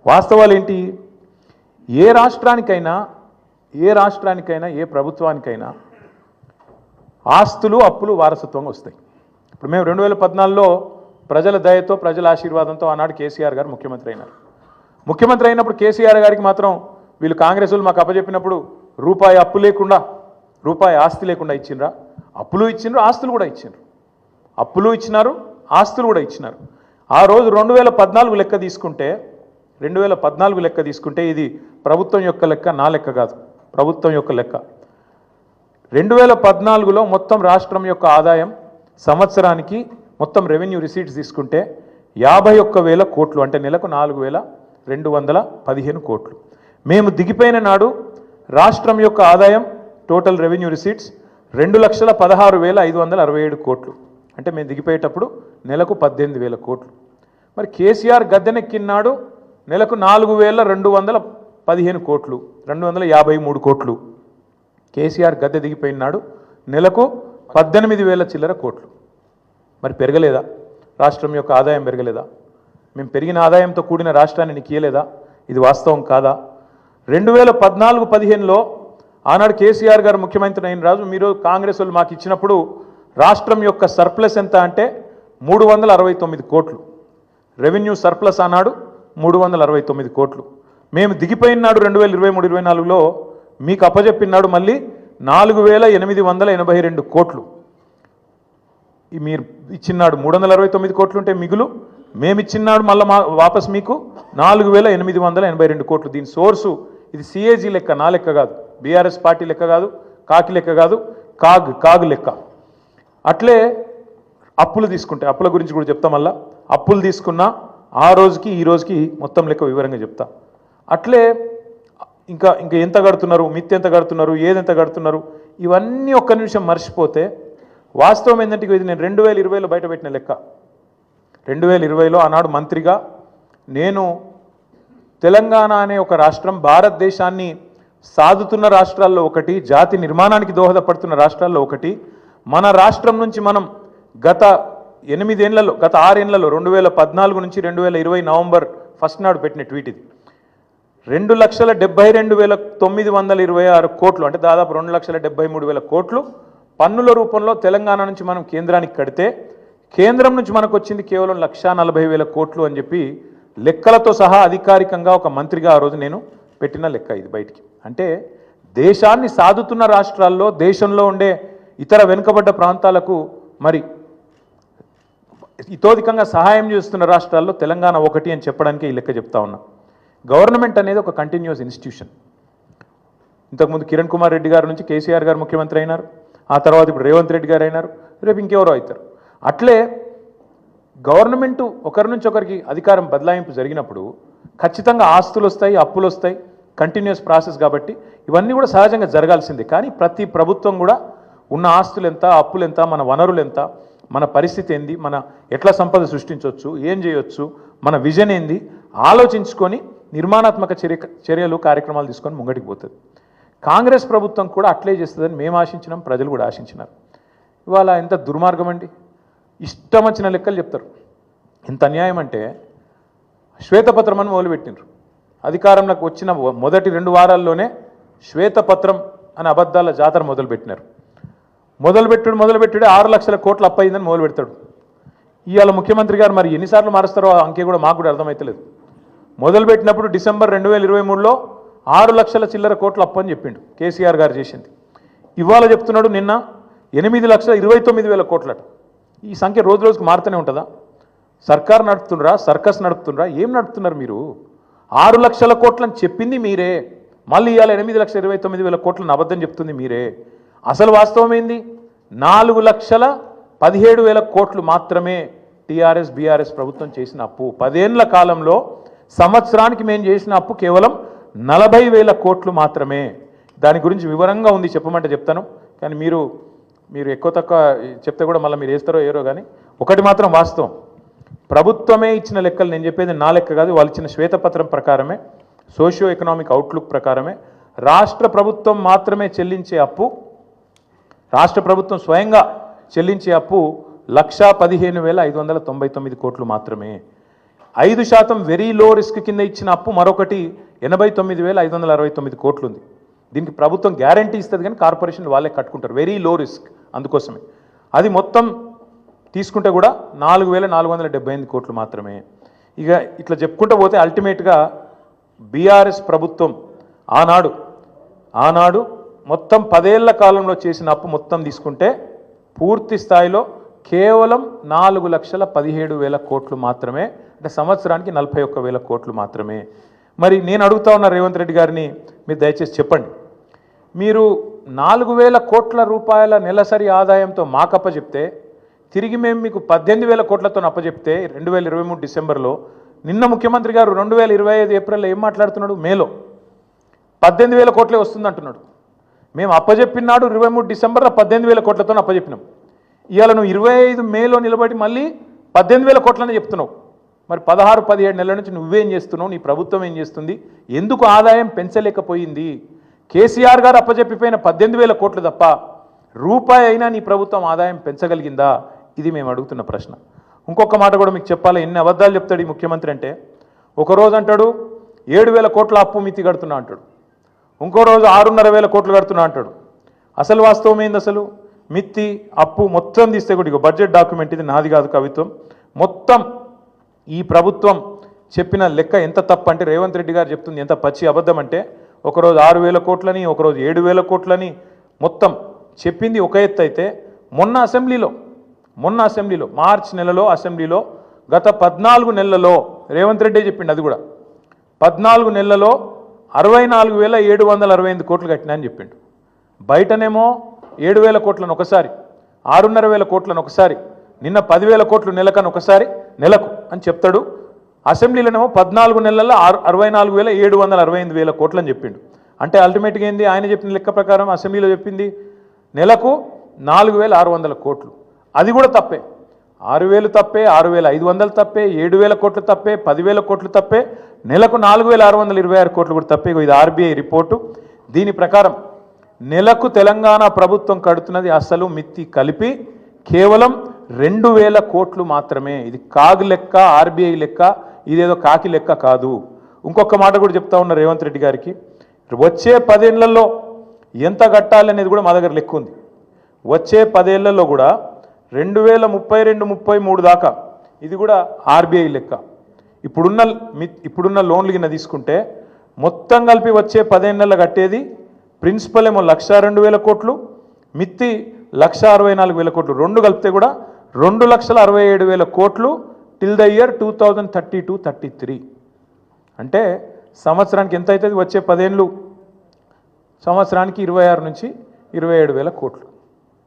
వాస్తవాలు ఏంటి? ఏ రాష్ట్రానికైనా, ఏ ప్రభుత్వానికైనా ఆస్తులు, అప్పులు వారసత్వంగా వస్తాయి. ఇప్పుడు మేము 2014లో ప్రజల దయతో, ప్రజల ఆశీర్వాదంతో ఆనాడు కేసీఆర్ గారు ముఖ్యమంత్రి అయినారు. ముఖ్యమంత్రి అయినప్పుడు కేసీఆర్ గారికి మాత్రం వీళ్ళు కాంగ్రెస్ వాళ్ళు మాకు అప్పచెప్పినప్పుడు రూపాయి అప్పు లేకుండా, రూపాయి ఆస్తి లేకుండా ఇచ్చిండ్రా? అప్పులు ఇచ్చిండ్రు, ఆస్తులు కూడా ఇచ్చిండ్రు. అప్పులు ఇచ్చినారు, ఆస్తులు కూడా ఇచ్చినారు. ఆ రోజు 2014 లెక్క తీసుకుంటే, 2014 లెక్క తీసుకుంటే ఇది ప్రభుత్వం యొక్క లెక్క, నా లెక్క కాదు, ప్రభుత్వం యొక్క లెక్క. 2014లో మొత్తం రాష్ట్రం యొక్క ఆదాయం సంవత్సరానికి మొత్తం రెవెన్యూ రిసీట్స్ తీసుకుంటే 51,000 కోట్లు, అంటే నెలకు 4,215 కోట్లు. మేము దిగిపోయిన నాడు రాష్ట్రం యొక్క ఆదాయం టోటల్ రెవెన్యూ రిసీట్స్ 2,16,567 కోట్లు, అంటే మేము దిగిపోయేటప్పుడు నెలకు 18,000 కోట్లు. మరి కేసీఆర్ గద్దెనెక్కినాడు నెలకు 4,215 కోట్లు, 253 కోట్లు. కేసీఆర్ గద్దె దిగిపోయినాడు నెలకు 18,000 చిల్లర కోట్లు. మరి పెరగలేదా? రాష్ట్రం యొక్క ఆదాయం పెరగలేదా? మేము పెరిగిన ఆదాయంతో కూడిన రాష్ట్రాన్ని నీకు ఇయ్యలేదా? ఇది వాస్తవం కాదా? 2014-15లో ఆనాడు కేసీఆర్ గారు ముఖ్యమంత్రి అయిన రాజు మీరు కాంగ్రెస్ వాళ్ళు మాకు ఇచ్చినప్పుడు రాష్ట్రం యొక్క సర్ప్లస్ ఎంత అంటే 369 కోట్లు. రెవెన్యూ సర్ప్లస్ ఆనాడు 369 కోట్లు. మేము దిగిపోయినాడు 2023-24లో మీకు అప్పజెప్పినాడు మళ్ళీ 4,882 కోట్లు. మీరు ఇచ్చినాడు 369 కోట్లు ఉంటే మిగులు, మేమిచ్చినాడు మళ్ళీ వాపస్ మీకు 4,882 కోట్లు. దీని సోర్సు ఇది సిఏజీ లెక్క, నా లెక్క కాదు, బీఆర్ఎస్ పార్టీ లెక్క కాదు, కాకి లెక్క కాదు, కాగు లెక్క. అట్లే అప్పులు తీసుకుంటే అప్పుల గురించి కూడా చెప్తా. మళ్ళా అప్పులు తీసుకున్నా ఆ రోజుకి ఈ రోజుకి మొత్తం లెక్క వివరంగా చెప్తా. అట్లే ఇంకా ఎంత కడుతున్నారు, మిత్తి ఎంత కడుతున్నారు, ఏదెంత కడుతున్నారు, ఇవన్నీ ఒక్క నిమిషం మర్చిపోతే వాస్తవం ఏంటంటే ఇది నేను 2020లో బయట పెట్టిన లెక్క. 2020లో ఆనాడు మంత్రిగా నేను తెలంగాణ అనే ఒక రాష్ట్రం భారతదేశాన్ని సాదుతున్న రాష్ట్రాల్లో ఒకటి, జాతి నిర్మాణానికి దోహదపడుతున్న రాష్ట్రాల్లో ఒకటి. మన రాష్ట్రం నుంచి మనం గత 6 ఏళ్లలో 2014 నుంచి 2020 నవంబర్ 1 నాడు పెట్టిన ట్వీట్ ఇది. 2,72,926 కోట్లు, అంటే దాదాపు 2,73,000 కోట్లు పన్నుల రూపంలో తెలంగాణ నుంచి మనం కేంద్రానికి కడితే కేంద్రం నుంచి మనకు వచ్చింది కేవలం 1,40,000 కోట్లు అని చెప్పి లెక్కలతో సహా అధికారికంగా ఒక మంత్రిగా ఆ రోజు నేను పెట్టిన లెక్క ఇది బయటికి. అంటే దేశాన్ని సాదుతున్న రాష్ట్రాల్లో, దేశంలో ఉండే ఇతర వెనుకబడ్డ ప్రాంతాలకు మరి ఇతోధికంగా సహాయం చేస్తున్న రాష్ట్రాల్లో తెలంగాణ ఒకటి అని చెప్పడానికి ఈ లెక్క చెప్తా ఉన్నా. గవర్నమెంట్ అనేది ఒక కంటిన్యూస్ ఇన్స్టిట్యూషన్. ఇంతకుముందు కిరణ్ కుమార్ రెడ్డి గారి నుంచి కేసీఆర్ గారు ముఖ్యమంత్రి అయినారు, ఆ తర్వాత ఇప్పుడు రేవంత్ రెడ్డి గారు అయినారు, రేపు ఇంకెవరో అవుతారు. అట్లే గవర్నమెంటు ఒకరి నుంచి ఒకరికి అధికారం బదలాయింపు జరిగినప్పుడు ఖచ్చితంగా ఆస్తులు వస్తాయి, అప్పులు వస్తాయి, కంటిన్యూస్ ప్రాసెస్. కాబట్టి ఇవన్నీ కూడా సహజంగా జరగాల్సిందే. కానీ ప్రతి ప్రభుత్వం కూడా ఉన్న ఆస్తులు ఎంత, అప్పులు ఎంత, మన వనరులు ఎంత, మన పరిస్థితి ఏంది, మన ఎట్లా సంపద సృష్టించవచ్చు, ఏం చేయొచ్చు, మన విజన్ ఏంది ఆలోచించుకొని నిర్మాణాత్మక చర్యలు కార్యక్రమాలు తీసుకొని ముంగటికి పోతుంది. కాంగ్రెస్ ప్రభుత్వం కూడా అట్లే చేస్తుందని మేము ఆశించినాం, ప్రజలు కూడా ఆశించినారు. ఇవాళ ఎంత దుర్మార్గం అండి, ఇష్టం వచ్చిన లెక్కలు చెప్తారు. ఎంత అన్యాయం అంటే శ్వేతపత్రం అని మొదలుపెట్టినారు. అధికారంలోకి వచ్చిన మొదటి 2 వారాల్లోనే శ్వేతపత్రం అనే అబద్ధాల జాతర మొదలుపెట్టినారు. మొదలుపెట్టుడే 6 లక్షల కోట్ల అప్పు అయిందని మొదలు పెడతాడు. ఇవాళ ముఖ్యమంత్రి గారు మరి ఎన్నిసార్లు మారుస్తారో ఆ అంకె కూడా మాకు కూడా అర్థమవుతలేదు. మొదలుపెట్టినప్పుడు డిసెంబర్ 2023లో 6 లక్షల చిల్లర కోట్ల అప్పు అని చెప్పిండు కేసీఆర్ గారు చేసింది. ఇవాళ చెప్తున్నాడు నిన్న 8,29,000 కోట్లట. ఈ సంఖ్య రోజు రోజుకు మారుతూనే ఉంటుందా? సర్కార్ నడుపుతుండ్రా, సర్కస్ నడుపుతుండ్రా, ఏం నడుపుతున్నారు మీరు? 6 లక్షల కోట్లని చెప్పింది మీరే, మళ్ళీ ఇవాళ 8,29,000 కోట్లను అబద్ధం చెప్తుంది మీరే. అసలు వాస్తవం ఏంది? 4,17,000 కోట్లు మాత్రమే టీఆర్ఎస్ బీఆర్ఎస్ ప్రభుత్వం చేసిన అప్పు. 10 ఏళ్ల కాలంలో సంవత్సరానికి మేము చేసిన అప్పు కేవలం 40,000 కోట్లు మాత్రమే. దాని గురించి వివరంగా ఉంది, చెప్పమంటే చెప్తాను. కానీ మీరు ఎక్కువ తక్కువ చెప్తే కూడా మళ్ళీ మీరు వేస్తారో ఏరో. కానీ ఒకటి మాత్రం వాస్తవం, ప్రభుత్వమే ఇచ్చిన లెక్కలు, నేను చెప్పేది నా లెక్క కాదు, వాళ్ళు ఇచ్చిన శ్వేతపత్రం ప్రకారమే, సోషియో ఎకనామిక్ అవుట్లుక్ ప్రకారమే రాష్ట్ర ప్రభుత్వం మాత్రమే చెల్లించే అప్పు, రాష్ట్ర ప్రభుత్వం స్వయంగా చెల్లించే అప్పు 1,15,599 కోట్లు మాత్రమే. 5% వెరీ లో రిస్క్ కింద ఇచ్చిన అప్పు మరొకటి 89,569 కోట్లు ఉంది. దీనికి ప్రభుత్వం గ్యారంటీ ఇస్తుంది కానీ కార్పొరేషన్ వాళ్ళే కట్టుకుంటారు, వెరీ లో రిస్క్. అందుకోసమే అది మొత్తం తీసుకుంటే కూడా 4,478 కోట్లు మాత్రమే. ఇక ఇట్లా చెప్పుకుంటూ పోతే అల్టిమేట్గా బీఆర్ఎస్ ప్రభుత్వం ఆనాడు మొత్తం 10 ఏళ్ల కాలంలో చేసిన అప్పు మొత్తం తీసుకుంటే పూర్తి స్థాయిలో కేవలం 4,17,000 కోట్లు మాత్రమే, అంటే సంవత్సరానికి 41,000 కోట్లు మాత్రమే. మరి నేను అడుగుతా ఉన్న రేవంత్ రెడ్డి గారిని, మీరు దయచేసి చెప్పండి, మీరు 4,000 కోట్ల రూపాయల నెలసరి ఆదాయంతో మాకప్ప చెప్తే తిరిగి మేము మీకు 18,000 కోట్లతో అప్పచెప్తే 2023 డిసెంబర్లో నిన్న ముఖ్యమంత్రి గారు 2025 ఏప్రిల్లో ఏం మాట్లాడుతున్నాడు? మేలో 18,000 కోట్లే వస్తుంది అంటున్నాడు. మేము అప్పచెప్పినాడు 23 డిసెంబర్లో 18,000 కోట్లతో అప్పచెప్పినాం. ఇవాళ నువ్వు 25 మేలో నిలబడి మళ్ళీ 18,000 కోట్లని చెప్తున్నావు. మరి 16-17 నెలల నుంచి నువ్వేం చేస్తున్నావు? నీ ప్రభుత్వం ఏం చేస్తుంది? ఎందుకు ఆదాయం పెంచలేకపోయింది? కేసీఆర్ గారు అప్పచెప్పిపోయిన 18,000 కోట్లు తప్ప రూపాయి అయినా నీ ప్రభుత్వం ఆదాయం పెంచగలిగిందా? ఇది మేము అడుగుతున్న ప్రశ్న. ఇంకొక మాట కూడా మీకు చెప్పాలి. ఎన్ని అబద్ధాలు చెప్తాడు ఈ ముఖ్యమంత్రి అంటే, ఒకరోజు అంటాడు 7,000 కోట్ల అప్పు మితి కడుతున్నా అంటాడు, ఇంకో రోజు 6,500 కోట్లు కడుతున్నా అంటాడు. అసలు వాస్తవం ఏంది? అసలు మిత్తి అప్పు మొత్తం తీస్తే కూడా ఇగో బడ్జెట్ డాక్యుమెంట్, ఇది నాది కాదు కవిత్వం, మొత్తం ఈ ప్రభుత్వం చెప్పిన లెక్క ఎంత తప్పు అంటే, రేవంత్ రెడ్డి గారు చెప్తుంది ఎంత పచ్చి అబద్ధం అంటే, ఒకరోజు 6,000 కోట్లని, ఒకరోజు 7,000 కోట్లని మొత్తం చెప్పింది ఒక ఎత్తు అయితే, మొన్న అసెంబ్లీలో మార్చి నెలలో అసెంబ్లీలో గత 14 నెలలలో రేవంత్ రెడ్డి చెప్పిండు, అది కూడా 14 నెలలలో 64,768 కోట్లు కట్టినా అని చెప్పిండు. బయటనేమో 7,000 కోట్లను ఒకసారి, 6,500 కోట్లను ఒకసారి, నిన్న 10,000 కోట్లు నెలకు అని చెప్తాడు. అసెంబ్లీలోనేమో 14 నెలల్లో 64,768 కోట్లు అని చెప్పిండు. అంటే అల్టిమేట్గా ఏంది? ఆయన చెప్పిన లెక్క ప్రకారం అసెంబ్లీలో చెప్పింది నెలకు 4,600 కోట్లు. అది కూడా తప్పే. 6,000 తప్పే, 6,500 తప్పే, 7,000 కోట్లు తప్పే, 10,000 కోట్లు తప్పే, నెలకు 4,626 కోట్లు కూడా తప్పే. ఇది ఆర్బీఐ రిపోర్టు. దీని ప్రకారం నెలకు తెలంగాణ ప్రభుత్వం కడుతున్నది అసలు మిత్తి కలిపి కేవలం 2,000 కోట్లు మాత్రమే. ఇది కాగు లెక్క, ఆర్బీఐ లెక్క, ఇదేదో కాకి లెక్క కాదు. ఇంకొక మాట కూడా చెప్తా ఉన్న రేవంత్ రెడ్డి గారికి, వచ్చే 10 ఏళ్లలో ఎంత కట్టాలి అనేది కూడా మా దగ్గర లెక్క ఉంది. వచ్చే 10 ఏళ్లలో కూడా 2032-33 దాకా, ఇది కూడా ఆర్బీఐ లెక్క. ఇప్పుడున్న లోన్లు కింద తీసుకుంటే మొత్తం కలిపి వచ్చే 10 ఏళ్లలో కట్టేది ప్రిన్సిపల్ ఏమో 1,02,000 కోట్లు, మిత్తి 1,64,000 కోట్లు, రెండు కలిపితే కూడా 2,67,000 కోట్లు టిల్ ద ఇయర్ 2032-33. అంటే సంవత్సరానికి ఎంత అవుతుంది? వచ్చే 10 ఏళ్ళు సంవత్సరానికి 26 నుంచి 27,000 కోట్లు.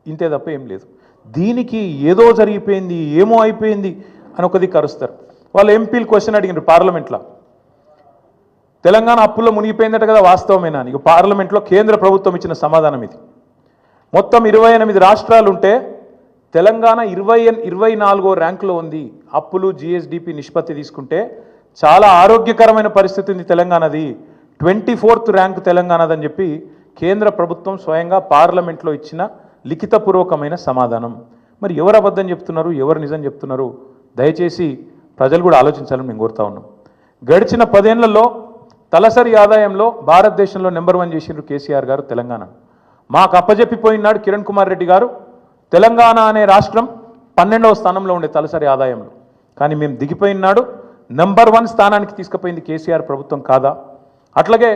ఇంతే తప్ప ఏం లేదు. దీనికి ఏదో జరిగిపోయింది, ఏమో అయిపోయింది అని ఒకది కరుస్తారు. వాళ్ళు ఎంపీలు క్వశ్చన్ అడిగినారు పార్లమెంట్లో, తెలంగాణ అప్పుల్లో మునిగిపోయిందట కదా, వాస్తవమేనా? ఇక పార్లమెంట్లో కేంద్ర ప్రభుత్వం ఇచ్చిన సమాధానం ఇది. మొత్తం 28 రాష్ట్రాలు ఉంటే తెలంగాణ 24వ ర్యాంకులో ఉంది. అప్పులు జిఎస్డిపి నిష్పత్తి తీసుకుంటే చాలా ఆరోగ్యకరమైన పరిస్థితి ఉంది తెలంగాణది. 24th ర్యాంక్ తెలంగాణదని చెప్పి కేంద్ర ప్రభుత్వం స్వయంగా పార్లమెంట్లో ఇచ్చిన లిఖితపూర్వకమైన సమాధానం. మరి ఎవరు అబద్ధం చెప్తున్నారు, ఎవరు నిజం చెప్తున్నారు? దయచేసి ప్రజలు కూడా ఆలోచించాలని మేము కోరుతా ఉన్నాం. గడిచిన 10 ఏళ్లలో తలసరి ఆదాయంలో భారతదేశంలో నెంబర్ 1 చేసిండ్రు కేసీఆర్ గారు తెలంగాణ. మాకు అప్పజెప్పిపోయినాడు కిరణ్ కుమార్ రెడ్డి గారు, తెలంగాణ అనే రాష్ట్రం 12వ స్థానంలో ఉండే తలసరి ఆదాయంలో. కానీ మేము దిగిపోయినాడు నెంబర్ 1 స్థానానికి తీసుకుపోయింది కేసీఆర్ ప్రభుత్వం కాదా? అట్లాగే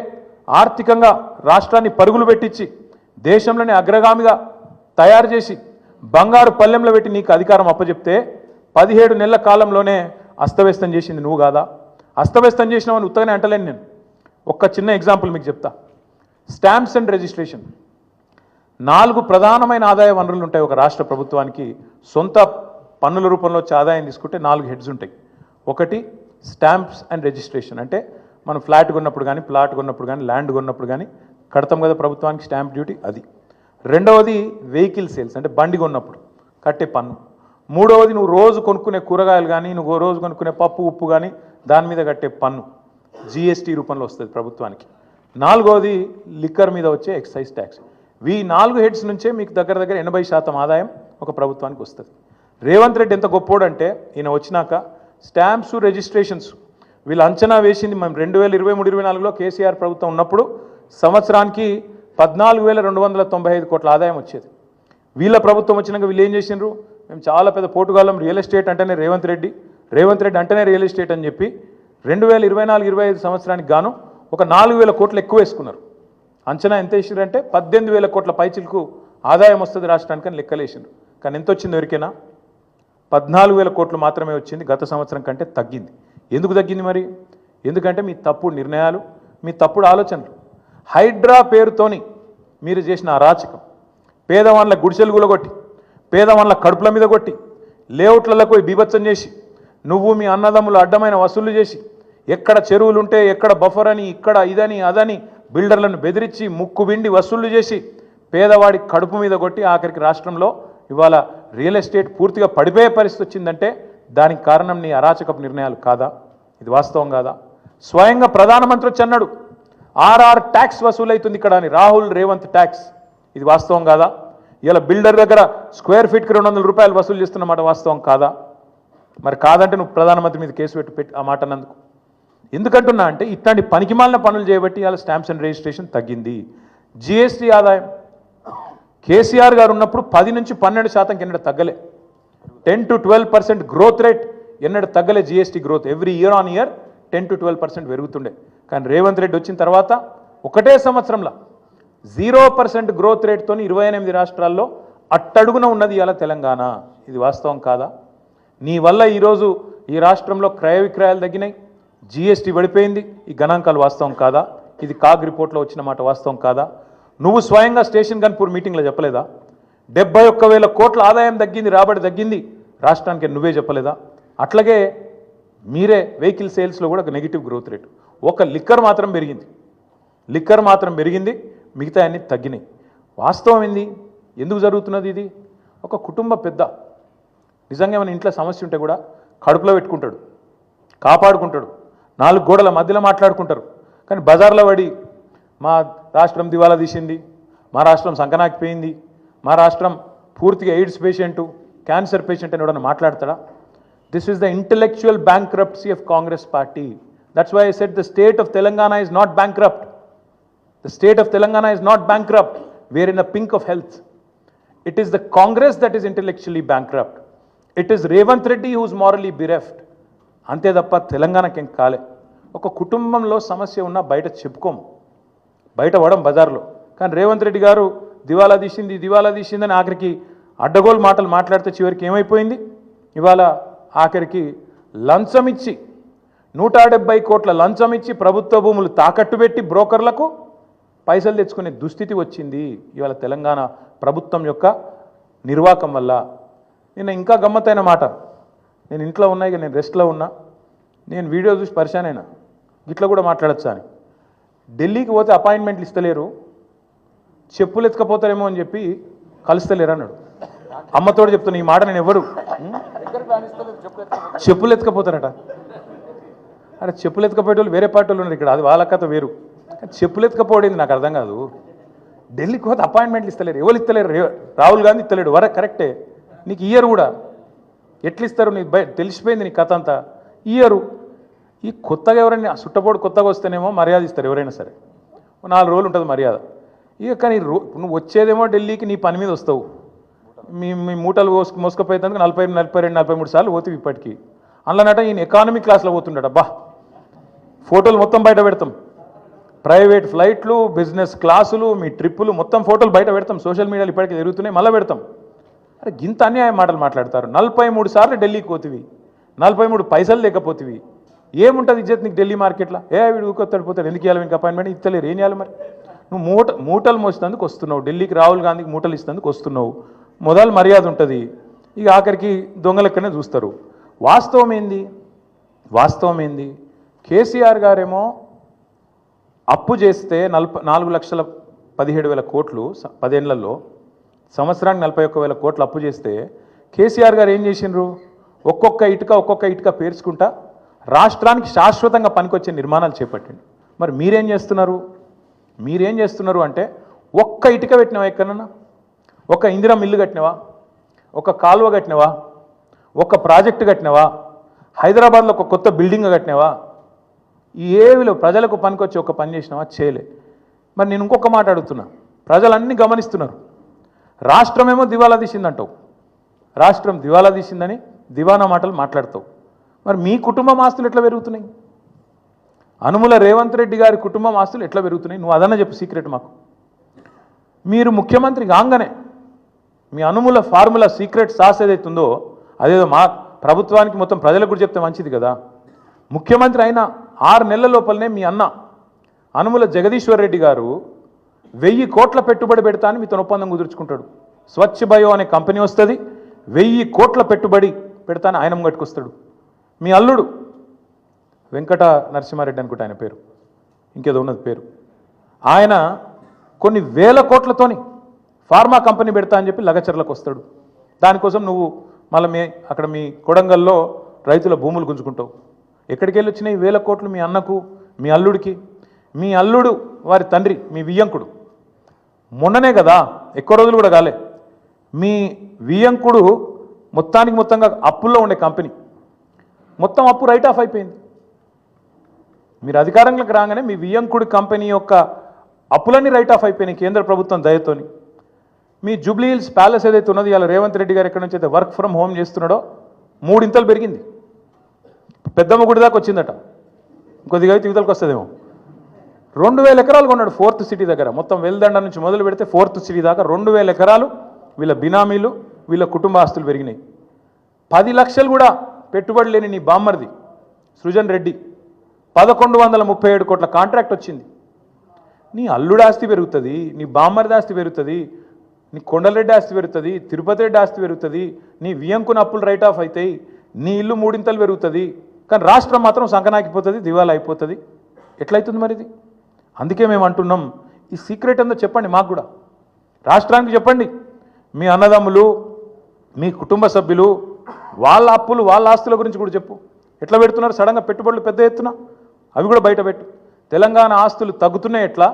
ఆర్థికంగా రాష్ట్రాన్ని పరుగులు పెట్టించి దేశంలోనే అగ్రగామిగా తయారు చేసి బంగారు పల్లెంలో పెట్టి నీకు అధికారం అప్పచెప్తే 17 నెలల కాలంలోనే అస్తవ్యస్తం చేసింది నువ్వు కాదా? అస్తవ్యస్తం చేసినావని ఉత్తగానే అంటలేను నేను. ఒక్క చిన్న ఎగ్జాంపుల్ మీకు చెప్తా. స్టాంప్స్ అండ్ రిజిస్ట్రేషన్ 4 ప్రధానమైన ఆదాయ వనరులు ఉంటాయి ఒక రాష్ట్ర ప్రభుత్వానికి. సొంత పన్నుల రూపంలో వచ్చే ఆదాయం తీసుకుంటే 4 హెడ్స్ ఉంటాయి. ఒకటి స్టాంప్స్ అండ్ రిజిస్ట్రేషన్, అంటే మనం ఫ్లాట్ కొన్నప్పుడు కానీ, ప్లాట్ కొన్నప్పుడు కానీ, ల్యాండ్ కొన్నప్పుడు కానీ కడతాం కదా ప్రభుత్వానికి స్టాంప్ డ్యూటీ, అది. రెండవది వెహికల్ సేల్స్, అంటే బండి కొన్నప్పుడు కట్టే పన్ను. మూడవది నువ్వు రోజు కొనుక్కునే కూరగాయలు కానీ, నువ్వు రోజు కొనుక్కునే పప్పు ఉప్పు కానీ దాని మీద కట్టే పన్ను జిఎస్టీ రూపంలో వస్తుంది ప్రభుత్వానికి. నాలుగవది లిక్కర్ మీద వచ్చే ఎక్సైజ్ ట్యాక్స్. ఈ 4 హెడ్స్ నుంచే మీకు దగ్గర 80% ఆదాయం ఒక ప్రభుత్వానికి వస్తుంది. రేవంత్ రెడ్డి ఎంత గొప్పోడంటే ఈయన వచ్చినాక స్టాంప్స్ రిజిస్ట్రేషన్స్ వీళ్ళు అంచనా వేసింది మేము 2023-24లో కేసీఆర్ ప్రభుత్వం ఉన్నప్పుడు సంవత్సరానికి 14,295 కోట్ల ఆదాయం వచ్చేది. వీళ్ళ ప్రభుత్వం వచ్చినాక వీళ్ళు ఏం చేసిండ్రు? మేము చాలా పెద్ద పోటుగాలం, రియల్ ఎస్టేట్ అంటేనే రేవంత్ రెడ్డి అంటేనే రియల్ ఎస్టేట్ అని చెప్పి 2024-25 సంవత్సరానికి గాను ఒక 4,000 కోట్లు ఎక్కువ వేసుకున్నారు. అంచనా ఎంత వేసారంటే 18,000 కోట్ల పైచిలకు ఆదాయం వస్తుంది రాష్ట్రానికి అని లెక్కలేసిండ్రు. కానీ ఎంత వచ్చింది ఎవరికైనా? 14,000 కోట్లు మాత్రమే వచ్చింది. గత సంవత్సరం కంటే తగ్గింది. ఎందుకు తగ్గింది మరి? ఎందుకంటే మీ తప్పుడు నిర్ణయాలు, మీ తప్పుడు ఆలోచనలు. హైడ్రా పేరుతోని మీరు చేసిన అరాచకం, పేదవాళ్ళ గుడిసెలు గులగొట్టి, పేదవాళ్ళ కడుపుల మీద కొట్టి, లేఅవుట్లకు పోయి బీభత్సం చేసి నువ్వు మీ అన్నదమ్ములు అడ్డమైన వసూళ్లు చేసి ఎక్కడ చెరువులు ఉంటే ఎక్కడ బఫర్ అని ఇక్కడ ఇదని అదని బిల్డర్లను బెదిరించి ముక్కు విండి వసూళ్లు చేసి పేదవాడి కడుపు మీద కొట్టి ఆఖరికి రాష్ట్రంలో ఇవాళ రియల్ ఎస్టేట్ పూర్తిగా పడిపోయే పరిస్థితి వచ్చిందంటే దానికి కారణం నీ అరాచకపు నిర్ణయాలు కాదా? ఇది వాస్తవం కాదా? స్వయంగా ప్రధానమంత్రి వచ్చి అన్నాడు ఆర్ఆర్ ట్యాక్స్ వసూలైతుంది ఇక్కడ అని, రాహుల్ రేవంత్ ట్యాక్స్. ఇది వాస్తవం కాదా? ఇలా బిల్డర్ దగ్గర స్క్వేర్ ఫీట్కి 200 రూపాయలు వసూలు చేస్తున్నమాట వాస్తవం కాదా? మరి కాదంటే నువ్వు ప్రధానమంత్రి మీద కేసు పెట్టి ఆ మాట అన్నందుకు. ఎందుకంటున్నా అంటే ఇట్లాంటి పనికిమాలిన పనులు చేయబట్టి ఇవాళ స్టాంప్స్ అండ్ రిజిస్ట్రేషన్ తగ్గింది. జిఎస్టీ ఆదాయం కేసీఆర్ గారు ఉన్నప్పుడు 10 నుంచి 12% ఎన్నడూ తగ్గలే. 10 to 12% గ్రోత్ రేట్ ఎన్నడూ తగ్గలే. GST growth every year on year 10 to 12% పెరుగుతుండే. కానీ రేవంత్ రెడ్డి వచ్చిన తర్వాత ఒకటే సంవత్సరంలో 0% గ్రోత్ రేట్తో 28 రాష్ట్రాల్లో అట్టడుగున ఉన్నది ఇవాళ తెలంగాణ. ఇది వాస్తవం కాదా? నీ వల్ల ఈరోజు ఈ రాష్ట్రంలో క్రయ విక్రయాలు తగ్గినాయి, జిఎస్టీ పడిపోయింది. ఈ గణాంకాలు వాస్తవం కాదా? ఇది కాగ్ రిపోర్ట్లో వచ్చిన మాట వాస్తవం కాదా? నువ్వు స్వయంగా స్టేషన్ గన్పూర్ మీటింగ్లో చెప్పలేదా? 71,000 కోట్ల ఆదాయం తగ్గింది, రాబడి తగ్గింది రాష్ట్రానికి, నువ్వే చెప్పలేదా? అట్లాగే మీరే వెహికల్ సేల్స్లో కూడా ఒక నెగిటివ్ గ్రోత్ రేటు. ఒక లిక్కర్ మాత్రం పెరిగింది, మిగతా అన్ని తగ్గినాయి. వాస్తవం ఏంది? ఎందుకు జరుగుతున్నది ఇది? ఒక కుటుంబ పెద్ద నిజంగా మన ఇంట్లో సమస్య ఉంటే కూడా కడుపులో పెట్టుకుంటాడు, కాపాడుకుంటాడు, 4 గోడల మధ్యలో మాట్లాడుకుంటారు. కానీ బజార్లో పడి మా రాష్ట్రం దివాలా తీసింది, మా రాష్ట్రం సంకనాకిపోయింది, మా రాష్ట్రం పూర్తిగా ఎయిడ్స్ పేషెంటు, క్యాన్సర్ పేషెంట్ అని ఎవడన్నా మాట్లాడతాడా? This is the intellectual bankruptcy of Congress party. That's why I said the state of Telangana is not bankrupt. The state of Telangana is not bankrupt. We are in the pink of health. It is the Congress that is intellectually bankrupt. It is Revanth Reddy who is morally bereft. అంతే తప్ప తెలంగాణకి ఏం కాలే. ఒక కుటుంబంలో సమస్య ఉన్నా బయట చెప్పుకోము, బయట పడం బజార్లో. కానీ రేవంత్ రెడ్డి గారు దివాలా తీసిందని ఆఖరికి అడ్డగోలు మాటలు మాట్లాడితే చివరికి ఏమైపోయింది? ఇవాళ ఆఖరికి లంచం ఇచ్చి 170 కోట్ల లంచం ఇచ్చి ప్రభుత్వ భూములు తాకట్టు పెట్టి బ్రోకర్లకు పైసలు తెచ్చుకునే దుస్థితి వచ్చింది ఇవాళ తెలంగాణ ప్రభుత్వం యొక్క నిర్వాకం వల్ల. నేను ఇంకా గమ్మత్తైన మాట, నేను ఇంట్లో ఉన్నా, ఇక నేను రెస్ట్లో ఉన్నా, నేను వీడియో చూసి పరిశాన్ అయినా, ఇట్లా కూడా మాట్లాడచ్చా అని. ఢిల్లీకి పోతే అపాయింట్మెంట్లు ఇస్తలేరు, చెప్పులు ఎత్తుకపోతారేమో అని చెప్పి కలుస్తలేరు అన్నాడు. అమ్మతోడు చెప్తున్నా ఈ మాట, నేను ఎవరు చెప్పులు ఎత్తుకపోతారట. అరే చెప్పులు ఎత్తుకపోయేటోళ్ళు వేరే పార్టీ వాళ్ళు ఉన్నారు ఇక్కడ, అది వాళ్ళ కథ వేరు. చెప్పులు ఎత్తుకపోయింది నాకు అర్థం కాదు. ఢిల్లీకి పోతే అపాయింట్మెంట్లు ఇస్తలేరు, ఎవరు ఇస్తలేరు? రాహుల్ గాంధీ ఇస్తలేడు. కరెక్టే, నీకు ఇయ్యరు కూడా. ఎట్లా ఇస్తారు? నీకు తెలిసిపోయింది నీ కథ అంతా. ఇయ్యరు. ఈ కొత్తగా ఎవరైనా సుట్టపోడు కొత్తగా వస్తేనేమో మర్యాద ఇస్తారు ఎవరైనా సరే, 4 రోజులు ఉంటుంది మర్యాద. ఇక కానీ నువ్వు వచ్చేదేమో ఢిల్లీకి నీ పని మీద వస్తావు, మీ మూటలు మోసుకపోయేందుకు 40, 42, 43 సార్లు పోతావు ఇప్పటికీ. అందులోనట ఈయన ఎకానమీ క్లాస్లో పోతుండట. ఫోటోలు మొత్తం బయట పెడతాం, ప్రైవేట్ ఫ్లైట్లు, బిజినెస్ క్లాసులు, మీ ట్రిప్పులు మొత్తం ఫోటోలు బయట పెడతాం. సోషల్ మీడియాలో ఇప్పటికీ జరుగుతున్నాయి, మళ్ళీ పెడతాం. అరే గింత అన్యాయం మాటలు మాట్లాడతారు. 43 సార్లు ఢిల్లీకి పోతివి, 43 పైసలు లేకపోతివి, ఏముంటుంది ఇజ్జత్ నీకు ఢిల్లీ మార్కెట్లో? వీడు ఊకొత్తాడు పోతాడు, ఎందుకు ఇవ్వాలి మీకు అపాయింట్మెంట్? ఇస్తలేరు, ఏం చేయాలి మరి? నువ్వు మూటలు మోసేందుకు వస్తున్నావు ఢిల్లీకి, రాహుల్ గాంధీకి మూటలు ఇస్తేందుకు వస్తున్నావు, మొదలు మర్యాద ఉంటుంది. ఇక ఆఖరికి దొంగలెక్కనే చూస్తారు. వాస్తవం ఏంది? కేసీఆర్ గారేమో అప్పు చేస్తే 4,17,000 కోట్లు 10 ఏళ్లలో, సంవత్సరానికి 41,000 కోట్లు అప్పు చేస్తే కేసీఆర్ గారు ఏం చేసిండ్రు? ఒక్కొక్క ఇటుక పేర్చుకుంటా రాష్ట్రానికి శాశ్వతంగా పనికొచ్చే నిర్మాణాలు చేపట్టిండు. మరి మీరేం చేస్తున్నారు అంటే ఒక్క ఇటుక పెట్టినవా ఎక్కడన్నా? ఒక ఇందిరా మిల్లు కట్టినవా? ఒక కాలువ కట్టినవా? ఒక ప్రాజెక్టు కట్టినవా? హైదరాబాద్లో ఒక కొత్త బిల్డింగ్ కట్టినవా? ఏవిలో ప్రజలకు పనికొచ్చి ఒక పని చేసినావా? చేయలే. మరి నేను ఇంకొక మాట అడుగుతున్నా, ప్రజలన్నీ గమనిస్తున్నారు. రాష్ట్రమేమో దివాలా తీసిందంటావు, రాష్ట్రం దివాలా తీసిందని దివానా మాటలు మాట్లాడతావు. మరి మీ కుటుంబం ఆస్తులు ఎట్లా పెరుగుతున్నాయి? అనుముల రేవంత్ రెడ్డి గారి కుటుంబం ఆస్తులు ఎట్లా పెరుగుతున్నాయి? నువ్వు అదన్నా చెప్పు సీక్రెట్ మాకు. మీరు ముఖ్యమంత్రి కాగానే మీ అనుముల ఫార్ములా సీక్రెట్ సాస్ ఏదైతుందో అదేదో మా ప్రభుత్వానికి మొత్తం ప్రజలకు కూడా చెప్తే మంచిది కదా. ముఖ్యమంత్రి అయిన 6 నెలల లోపలనే మీ అన్న అనుముల జగదీశ్వర్ రెడ్డి గారు 1000 కోట్ల పెట్టుబడి పెడతా అని మీతో ఒప్పందం కుదుర్చుకుంటాడు. స్వచ్ఛ బయో అనే కంపెనీ వస్తుంది, 1000 కోట్ల పెట్టుబడి పెడతాను ఆయన కట్టుకొస్తాడు. మీ అల్లుడు వెంకట నరసింహారెడ్డి అనుకుంటే ఆయన పేరు, ఇంకేదో ఉన్నది పేరు, ఆయన కొన్ని వేల కోట్లతోని ఫార్మా కంపెనీ పెడతా అని చెప్పి లగచర్లకు వస్తాడు. దానికోసం నువ్వు మళ్ళీ అక్కడ మీ కొడంగల్లో రైతుల భూములు గుంజుకుంటావు. ఎక్కడికి వెళ్ళి వచ్చినాయి వేల కోట్లు మీ అన్నకు, మీ అల్లుడికి? మీ అల్లుడు వారి తండ్రి మీ వియ్యంకుడు మొన్ననే కదా, ఎక్కువ రోజులు కూడా కాలే, మీ వియ్యంకుడు మొత్తంగా అప్పుల్లో ఉండే కంపెనీ మొత్తం అప్పు రైట్ ఆఫ్ అయిపోయింది. మీరు అధికారంలోకి రాగానే మీ వియ్యంకుడి కంపెనీ యొక్క అప్పులన్నీ రైట్ ఆఫ్ అయిపోయినాయి కేంద్ర ప్రభుత్వం దయతోని. మీ జూబ్లీ హిల్స్ ప్యాలెస్ ఏదైతే ఉన్నదో ఇలా రేవంత్ రెడ్డి గారు ఎక్కడి నుంచి అయితే వర్క్ ఫ్రమ్ హోమ్ చేస్తున్నాడో 3 ఇంతలు పెరిగింది. పెద్దమ్మ గుడి దాకా వచ్చిందట, కొద్దిగా అయితే యువతలకు వస్తుందేమో. 2000 ఎకరాలు కొన్నాడు 4th సిటీ దగ్గర. మొత్తం వెల్దండ నుంచి మొదలు పెడితే 4th సిటీ దాకా 2000 ఎకరాలు వీళ్ళ బినామీలు, వీళ్ళ కుటుంబ ఆస్తులు పెరిగినాయి. 10 లక్షలు కూడా పెట్టుబడి లేని నీ బామ్మర్ది సృజన్ రెడ్డి 1137 కోట్ల కాంట్రాక్ట్ వచ్చింది. నీ అల్లుడు ఆస్తి పెరుగుతుంది, నీ బామ్మర్ది ఆస్తి పెరుగుతుంది, నీ కొండలరెడ్డి ఆస్తి పెరుగుతుంది, తిరుపతి రెడ్డి ఆస్తి పెరుగుతుంది, నీ వియంకున అప్పులు రైట్ ఆఫ్ అవుతాయి, నీ ఇల్లు 3 ఇంతలు పెరుగుతుంది. కానీ రాష్ట్రం మాత్రం సంకనాకిపోతుంది, దివాలా అయిపోతుంది. ఎట్లయితుంది మరి ఇది? అందుకే మేము అంటున్నాం, ఈ సీక్రెట్ ఏందో చెప్పండి మాకు కూడా, రాష్ట్రానికి చెప్పండి. మీ అన్నదమ్ములు, మీ కుటుంబ సభ్యులు, వాళ్ళ అప్పులు, వాళ్ళ ఆస్తుల గురించి కూడా చెప్పు. ఎట్లా పెడుతున్నారు సడన్గా పెట్టుబడులు పెద్ద ఎత్తున? అవి కూడా బయట పెట్టు. తెలంగాణ ఆస్తులు తగ్గుతున్నాయి ఎట్లా,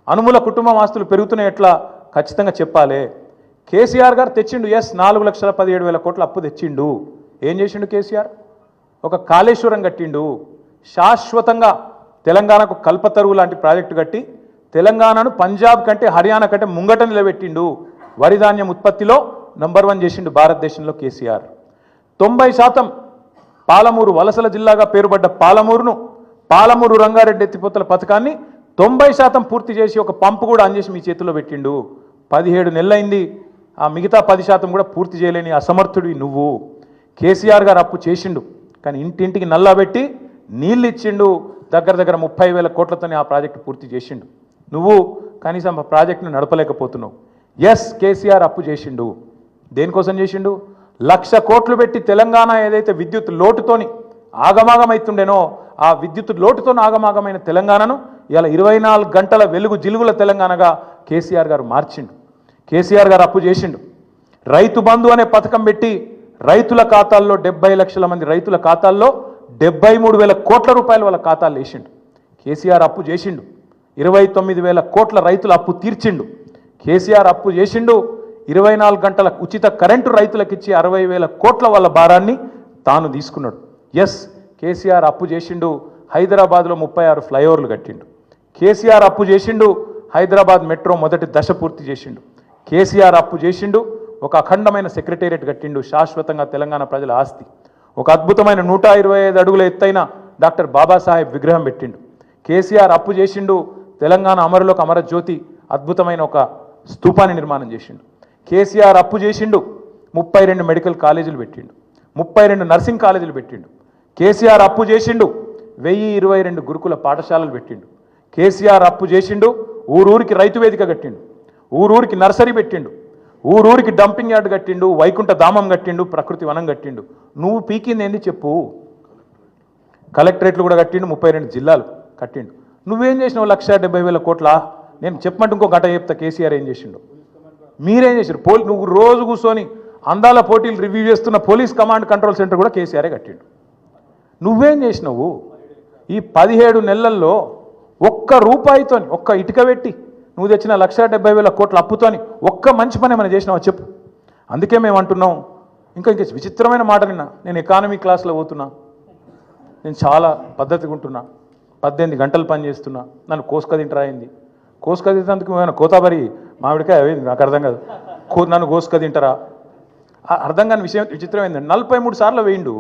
అనుముల కుటుంబం ఆస్తులు పెరుగుతున్నాయి ఎట్లా ఖచ్చితంగా చెప్పాలి. కేసీఆర్ గారు తెచ్చిండు, ఎస్ 4,17,000 కోట్ల అప్పు తెచ్చిండు. ఏం చేసిండు కేసీఆర్? ఒక కాళేశ్వరం కట్టిండు, శాశ్వతంగా తెలంగాణకు కల్పతరువు లాంటి ప్రాజెక్టు కట్టి తెలంగాణను పంజాబ్ కంటే హర్యానా కంటే ముంగట నిలబెట్టిండు. వరి ధాన్యం ఉత్పత్తిలో నంబర్ 1 చేసిండు భారతదేశంలో కేసీఆర్. 90% పాలమూరు వలసల జిల్లాగా పేరుపడ్డ పాలమూరు రంగారెడ్డి ఎత్తిపోతల పథకాన్ని 90% పూర్తి చేసి ఒక పంపు కూడా ఆన్ చేసి మీ చేతుల్లో పెట్టిండు. 17 నెలలైంది, ఆ మిగతా 10% కూడా పూర్తి చేయలేని అసమర్థుడివి నువ్వు. కేసీఆర్ గారు అప్పు చేసిండు, కానీ ఇంటింటికి నల్లబెట్టి నీళ్ళు ఇచ్చిండు. దగ్గర 30,000 కోట్లతోనే ఆ ప్రాజెక్టు పూర్తి చేసిండు. నువ్వు కనీసం ఆ ప్రాజెక్టును నడపలేకపోతున్నావు. ఎస్ కేసీఆర్ అప్పు చేసిండు. దేనికోసం చేసిండు? 1,00,000 కోట్లు పెట్టి తెలంగాణ ఏదైతే విద్యుత్ లోటుతోని ఆగమాగమైతుండేనో ఆ విద్యుత్ లోటుతో ఆగమాగమైన తెలంగాణను ఇలా 24 గంటల వెలుగు జిలుగుల తెలంగాణగా కేసీఆర్ గారు మార్చిండు. కేసీఆర్ గారు అప్పు చేసిండు. రైతు బంధు అనే పథకం పెట్టి రైతుల ఖాతాల్లో 70 లక్షల మంది రైతుల ఖాతాల్లో 73,000 కోట్ల రూపాయలు వాళ్ళ ఖాతాలు వేసిండు. కేసీఆర్ అప్పు చేసిండు. 29,000 కోట్ల రైతుల అప్పు తీర్చిండు. కేసీఆర్ అప్పు చేసిండు. 24 గంటల ఉచిత కరెంటు రైతులకు ఇచ్చి 60,000 కోట్ల వాళ్ళ భారాన్ని తాను తీసుకున్నాడు. ఎస్ కేసీఆర్ అప్పు చేసిండు. హైదరాబాద్లో 36 ఫ్లైఓవర్లు కట్టిండు. కేసీఆర్ అప్పు చేసిండు. హైదరాబాద్ మెట్రో మొదటి దశ పూర్తి చేసిండు. కేసీఆర్ అప్పు చేసిండు. ఒక అఖండమైన సెక్రటేరియట్ కట్టిండు, శాశ్వతంగా తెలంగాణ ప్రజల ఆస్తి. ఒక అద్భుతమైన 125 అడుగుల ఎత్తైన డాక్టర్ బాబాసాహెబ్ విగ్రహం పెట్టిండు. కేసీఆర్ అప్పు చేసిండు. తెలంగాణ అమరులకు అమరజ్యోతి అద్భుతమైన ఒక స్తూపాన్ని నిర్మాణం చేసిండు. కేసీఆర్ అప్పు చేసిండు. 32 మెడికల్ కాలేజీలు పెట్టిండు. 32 నర్సింగ్ కాలేజీలు పెట్టిండు. కేసీఆర్ అప్పు చేసిండు. 1022 గురుకుల పాఠశాలలు పెట్టిండు. కేసీఆర్ అప్పు చేసిండు. ఊరూరికి రైతు వేదిక కట్టిండు. ఊరూరికి నర్సరీ పెట్టిండు. ఊరూరికి డంపింగ్ యార్డ్ కట్టిండు. వైకుంఠ ధామం కట్టిండు. ప్రకృతి వనం కట్టిండు. నువ్వు పీకింది ఏంది చెప్పు? కలెక్టరేట్లు కూడా కట్టిండు. 32 జిల్లాలు కట్టిండు. నువ్వేం చేసినావు? 1,70,000 కోట్ల. నేను చెప్పమంటే ఇంకో గంట చెప్తా కేసీఆర్ ఏం చేసిండు. మీరేం చేశారు? నువ్వు రోజు కూర్చొని అందాల పోటీలు రివ్యూ చేస్తున్న పోలీస్ కమాండ్ కంట్రోల్ సెంటర్ కూడా కేసీఆరే కట్టిండు. నువ్వేం చేసినావు? ఈ 17 నెలల్లో ఒక్క రూపాయితో ఒక్క ఇటుక పెట్టి నువ్వు తెచ్చిన 1,70,000 కోట్ల అప్పుతోని ఒక్క మంచి పని ఏమైనా చేసినావా చెప్పు. అందుకే మేము అంటున్నాం. ఇంకా విచిత్రమైన మాట నిన్న నేను ఎకానమీ క్లాస్లో పోతున్నా, నేను చాలా పద్ధతిగా ఉంటున్నా, 18 గంటలు పని చేస్తున్నా, నన్ను కోసుక తింటరాయింది. కోసుక తింటేందుకు ఏమైనా కోతాబరి మామిడికాయ అయింది నాకు అర్థం కాదు. నన్ను కోసుక తింటారా? అర్థం కాని విషయం విచిత్రమైంది. 43 సార్లు వేయిండు.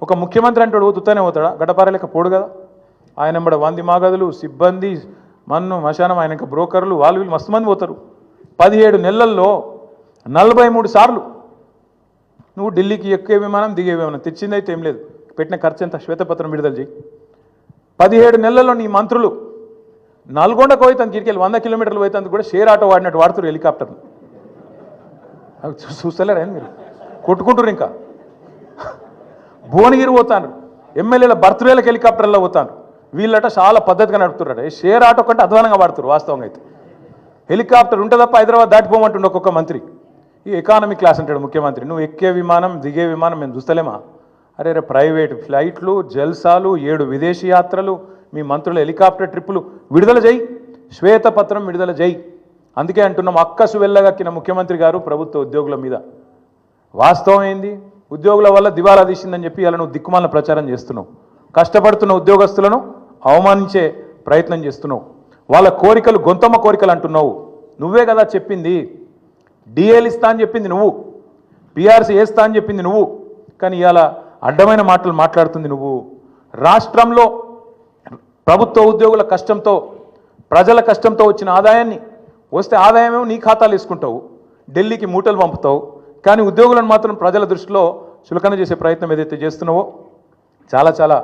ఒక ముఖ్యమంత్రి అంటాడు తుత్తనే పోతాడా? గడ్డపారలేక పోడు కదా. ఆయన ఎంబడ 100 మాగదులు, సిబ్బంది, మన్ను మశానం, ఆయన ఇంకా బ్రోకర్లు, వాళ్ళు వీళ్ళు మస్తు మంది పోతారు. 17 నెలల్లో 43 సార్లు నువ్వు ఢిల్లీకి ఎక్కే విమానం, దిగే విమానం, తెచ్చిందైతే ఏం లేదు, పెట్టిన ఖర్చు ఎంత శ్వేతపత్రం విడుదల చేయి. 17 నెలల్లో నీ మంత్రులు నల్గొండకు పోయి తన గిరికెళ్ళి 100 కిలోమీటర్లు పోయి కూడా షేర్ ఆటో వాడినట్టు వాడుతారు హెలికాప్టర్ను. చూస్తలేరా మీరు? కొట్టుకుంటారు. ఇంకా భువనగిరి పోతాను, ఎమ్మెల్యేల బర్త్డేలకు హెలికాప్టర్లో పోతాను. వీళ్ళట చాలా పద్ధతిగా నడుపుతున్నారట. షేర్ ఆటో కంటే అధ్వానంగా వాడుతారు వాస్తవంగా అయితే. హెలికాప్టర్ ఉంటే తప్ప హైదరాబాద్ దాటిపోమంటుండే ఒక్కొక్క మంత్రి. ఈ ఎకానమీ క్లాస్ అంటాడు ముఖ్యమంత్రి. నువ్వు ఎక్కే విమానం దిగే విమానం మేము చూస్తలేమా? అరే రే ప్రైవేట్ ఫ్లైట్లు, జల్సాలు, 7 విదేశీ యాత్రలు, మీ మంత్రుల హెలికాప్టర్ ట్రిప్పులు విడుదల చేయి, శ్వేతపత్రం విడుదల చేయి. అందుకే అంటున్నాం, అక్కసు వెళ్ళగక్కిన ముఖ్యమంత్రి గారు ప్రభుత్వ ఉద్యోగుల మీద. వాస్తవం ఏంది? ఉద్యోగుల వల్ల దివాలా తీసిందని చెప్పి ఇలా నువ్వు దిక్కుమాల ప్రచారం చేస్తున్నావు. కష్టపడుతున్న ఉద్యోగస్తులను అవమానించే ప్రయత్నం చేస్తున్నావు. వాళ్ళ కోరికలు గొంతమ్మ కోరికలు అంటున్నావు. నువ్వే కదా చెప్పింది. డిఏలు ఇస్తా అని చెప్పింది నువ్వు, పిఆర్సీ వేస్తా అని చెప్పింది నువ్వు. కానీ ఇవాళ అడ్డమైన మాటలు మాట్లాడుతుంది నువ్వు. రాష్ట్రంలో ప్రభుత్వ ఉద్యోగుల కష్టంతో, ప్రజల కష్టంతో వచ్చిన ఆదాయాన్ని వస్తే ఆదాయమేమో నీ ఖాతాలు వేసుకుంటావు, ఢిల్లీకి మూటలు పంపుతావు. కానీ ఉద్యోగులను మాత్రం ప్రజల దృష్టిలో చులకన చేసే ప్రయత్నం ఏదైతే చేస్తున్నావో చాలా చాలా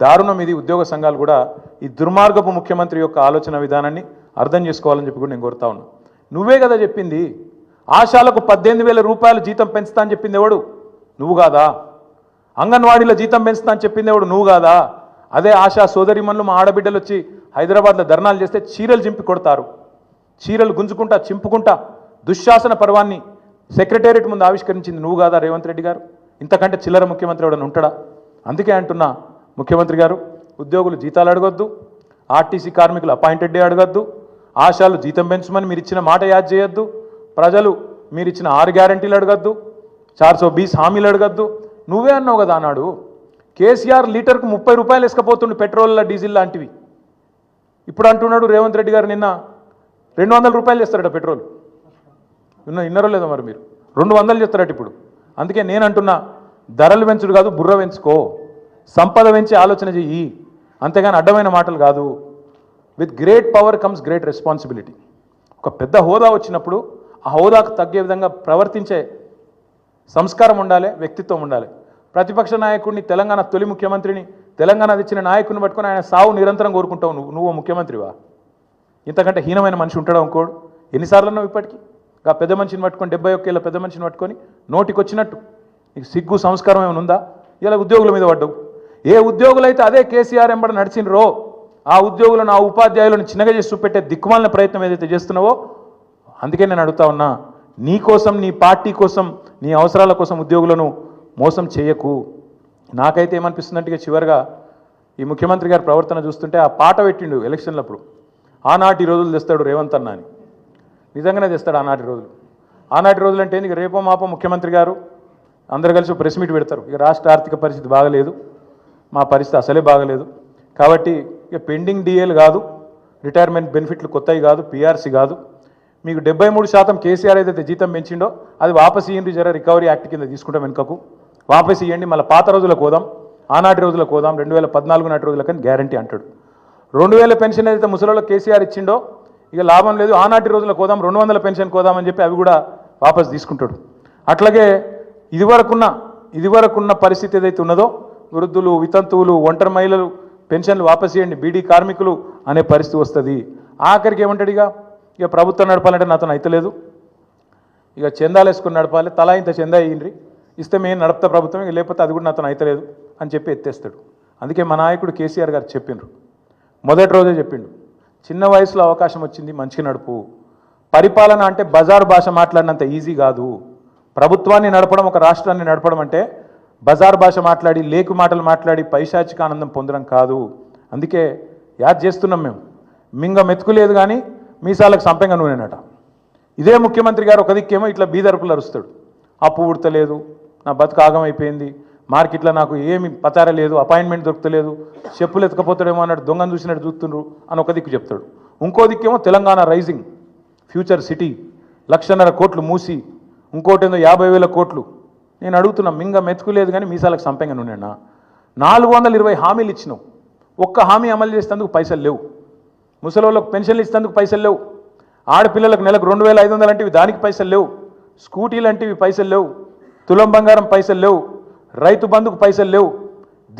దారుణం. ఇది ఉద్యోగ సంఘాలు కూడా ఈ దుర్మార్గపు ముఖ్యమంత్రి యొక్క ఆలోచన విధానాన్ని అర్థం చేసుకోవాలని చెప్పి కూడా నేను కోరుతా ఉన్నా. నువ్వే కదా చెప్పింది. ఆశాలకు 18,000 రూపాయలు జీతం పెంచుతా అని చెప్పింది ఎవడు? నువ్వు కాదా? అంగన్వాడీలో జీతం పెంచుతా అని చెప్పింది ఎవడు? నువ్వు కాదా? అదే ఆశా సోదరిమణులు మా ఆడబిడ్డలు వచ్చి హైదరాబాద్లో ధర్నాలు చేస్తే చీరలు చింపి కొడతారు. చీరలు గుంజుకుంటా చింపుకుంటా దుశ్శాసన పర్వాన్ని సెక్రటేరియట్ ముందు ఆవిష్కరించింది నువ్వు కాదా రేవంత్ రెడ్డి గారు? ఇంతకంటే చిల్లర ముఖ్యమంత్రి ఎవడని ఉంటాడా? అందుకే అంటున్నా ముఖ్యమంత్రి గారు, ఉద్యోగులు జీతాలు అడగొద్దు, ఆర్టీసీ కార్మికులు అపాయింటెడ్ డే అడగొద్దు, ఆశాలు జీతం పెంచమని మీరు ఇచ్చిన మాట యాద్ చేయొద్దు, ప్రజలు మీరు ఇచ్చిన 6 గ్యారంటీలు అడగద్దు, 420 హామీలు అడగద్దు. నువ్వే అన్నావు కదా అన్నాడు. కేసీఆర్ లీటర్కు 30 రూపాయలు వేసుకపోతుండు పెట్రోల్ డీజిల్ లాంటివి. ఇప్పుడు అంటున్నాడు రేవంత్ రెడ్డి గారు నిన్న 200 రూపాయలు చేస్తారట పెట్రోల్. విన్నారో లేదో మరి మీరు? 200 చేస్తారట ఇప్పుడు. అందుకే నేను అంటున్నా, ధరలు పెంచుడు కాదు, బుర్ర పెంచుకో, సంపద పెంచి ఆలోచన చెయ్యి, అంతేగాని అడ్డమైన మాటలు కాదు. With great power comes great responsibility. ఒక పెద్ద హోదా వచ్చినప్పుడు ఆ హోదాకు తగ్గే విధంగా ప్రవర్తించే సంస్కారం ఉండాలి, వ్యక్తిత్వం ఉండాలి. ప్రతిపక్ష నాయకుడిని, తెలంగాణ తొలి ముఖ్యమంత్రిని, తెలంగాణ తెచ్చిన నాయకుడిని పట్టుకొని ఆయన సావు నిరంతరం కోరుకుంటావు. నువ్వు ముఖ్యమంత్రివా? ఇంతకంటే హీనమైన మనిషి ఉంటాడా ఇంకోడు? ఎన్నిసార్లు అన్నావు ఇప్పటికీ? ఆ పెద్ద మనిషిని పట్టుకొని 71 ఏళ్ళ పెద్ద మనిషిని పట్టుకొని నోటికి వచ్చినట్టు నీకు సిగ్గు సంస్కారం ఏమైనా ఉందా? ఇలా ఉద్యోగుల మీద పడ్డావు. ఏ ఉద్యోగులైతే అదే కేసీఆర్ ఎంబడి నడిచినరో ఆ ఉద్యోగులను, ఆ ఉపాధ్యాయులను చిన్నగా చేసి చూపెట్టే దిక్కుమాలిన ప్రయత్నం ఏదైతే చేస్తున్నావో, అందుకే నేను అడుగుతా ఉన్నా, నీ కోసం, నీ పార్టీ కోసం, నీ అవసరాల కోసం ఉద్యోగులను మోసం చేయకు. నాకైతే ఏమనిపిస్తుందంటే ఇక చివరిగా ఈ ముఖ్యమంత్రి గారి ప్రవర్తన చూస్తుంటే ఆ పాట పెట్టిండు ఎలక్షన్లప్పుడు, ఆనాటి రోజులు తెస్తాడు రేవంత్ అన్న అని. నిజంగానే తెస్తాడు ఆనాటి రోజులు. ఆనాటి రోజులు అంటే ఇక రేపో మాపో ముఖ్యమంత్రి గారు అందరు కలిసి ప్రెస్ మీట్ పెడతారు. ఇక రాష్ట్ర ఆర్థిక పరిస్థితి బాగలేదు, మా పరిస్థితి అసలే బాగలేదు, కాబట్టి ఇక పెండింగ్ డిఏలు కాదు, రిటైర్మెంట్ బెనిఫిట్లు కొత్తవి కాదు, పిఆర్సీ కాదు, మీకు 73% కేసీఆర్ ఏదైతే జీతం పెంచిండో అది వాపసు ఇయ్యండి, జర రికవరీ యాక్ట్ కింద తీసుకుంటాం వెనుకకు, వాపసు ఇవ్వండి, మళ్ళీ పాత రోజులకు పోదాం, ఆనాటి రోజులకు పోదాం, 2014 నాటి రోజులకని గ్యారంటీ అంటాడు. 2000 పెన్షన్ ఏదైతే ముసలిళ్ళకి కేసీఆర్ ఇచ్చిండో ఇక లాభం లేదు, ఆనాటి రోజులకు పోదాం, 200 పెన్షన్ కోదామని చెప్పి అవి కూడా వాపసు తీసుకుంటాడు. అట్లాగే ఇదివరకున్న పరిస్థితి ఏదైతే ఉన్నదో, వృద్ధులు, వితంతువులు, ఒంటరి మహిళలు పెన్షన్లు వాపసు ఇవ్వండి, బీడీ కార్మికులు అనే పరిస్థితి వస్తుంది. ఆఖరికి ఏమంటాడు, ఇక ప్రభుత్వం నడపాలంటే నాతో అయితలేదు, ఇక చందాలు వేసుకొని నడపాలి, తలా ఇంత చందా ఇయ్యండి, ఇస్తే మేము నడుపుతా ప్రభుత్వం, ఇక లేకపోతే అది కూడా నాతో అయితలేదు అని చెప్పి ఎత్తేస్తాడు. అందుకే మా నాయకుడు కేసీఆర్ గారు చెప్పిండ్రు, మొదటి రోజే చెప్పిండు, చిన్న వయసులో అవకాశం వచ్చింది, మంచిగా నడుపు. పరిపాలన అంటే బజారు భాష మాట్లాడినంత ఈజీ కాదు. ప్రభుత్వాన్ని నడపడం, ఒక రాష్ట్రాన్ని నడపడం అంటే బజార్ భాష మాట్లాడి, లేకు మాటలు మాట్లాడి పైశాచిక ఆనందం పొందడం కాదు. అందుకే యాద్ చేస్తున్నాం మేము, మింగ మెతుకులేదు కానీ మీసాలకు సంపెంగ నూనెనట. ఇదే ముఖ్యమంత్రి గారు ఒక దిక్కేమో ఇట్లా బీదరుపులు అరుస్తాడు, అప్పు ఉడతలేదు, నా బతుకు ఆగమైపోయింది, మార్కెట్లో నాకు ఏమి పతార లేదు, అపాయింట్మెంట్ దొరకలేదు, చెప్పులు ఎత్తుకపోతాడేమో అన్నట్టు దొంగను చూసినట్టు చూస్తుండ్రు అని ఒక దిక్కు చెప్తాడు. ఇంకో దిక్కేమో తెలంగాణ రైజింగ్, ఫ్యూచర్ సిటీ, 1,50,000 కోట్లు మూసి, ఇంకోటేందో 50,000 కోట్లు. నేను అడుగుతున్నా, మింగ మెతుకులేదు కానీ మీసాలకు సంపెంగ నూనెనా? 420 హామీలు ఇచ్చినావు, ఒక్క హామీ అమలు చేసేందుకు పైసలు లేవు, ముసలోళ్ళకు పెన్షన్లు ఇచ్చేందుకు పైసలు లేవు, ఆడపిల్లలకు నెలకు 2,500 అంటివి దానికి పైసలు లేవు, స్కూటీలు అంటివి పైసలు లేవు, తులం బంగారం పైసలు లేవు, రైతు బంధుకు పైసలు లేవు,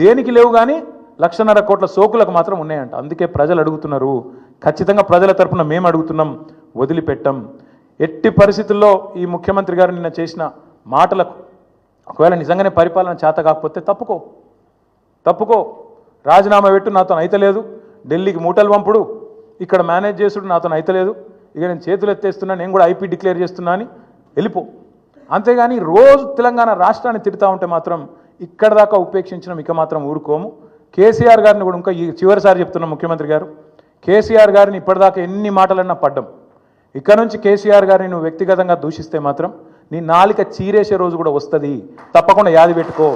దేనికి లేవు. కానీ 1,50,000 కోట్ల సోకులకు మాత్రం ఉన్నాయంట. అందుకే ప్రజలు అడుగుతున్నారు, ఖచ్చితంగా ప్రజల తరపున మేము అడుగుతున్నాం, వదిలిపెట్టం. ఎట్టి పరిస్థితుల్లో ఈ ముఖ్యమంత్రి గారు నిన్న చేసిన మాటలకు ఒకవేళ నిజంగానే పరిపాలన చేత కాకపోతే తప్పుకో, రాజీనామా పెట్టు, నాతో అయితలేదు, ఢిల్లీకి మూటలు పంపుడు, ఇక్కడ మేనేజ్ చేసుడు నాతో అయితలేదు, ఇక నేను చేతులు ఎత్తేస్తున్నా, నేను కూడా ఐపీ డిక్లేర్ చేస్తున్నా అని వెళ్ళిపో. అంతేగాని రోజు తెలంగాణ రాష్ట్రాన్ని తిడతా ఉంటే మాత్రం ఇక్కడ దాకా ఉపేక్షించడం ఇక మాత్రం ఊరుకోము. కేసీఆర్ గారిని కూడా ఇంకా చివరిసారి చెప్తున్నాం, ముఖ్యమంత్రి గారు, కేసీఆర్ గారిని ఇప్పటిదాకా ఎన్ని మాటలన్నా పడ్డం, ఇక్కడ నుంచి కేసీఆర్ గారిని నువ్వు వ్యక్తిగతంగా దూషిస్తే మాత్రం నీ నాలిక చీరేసే రోజు కూడా వస్తుంది, తప్పకుండా యాది పెట్టుకో.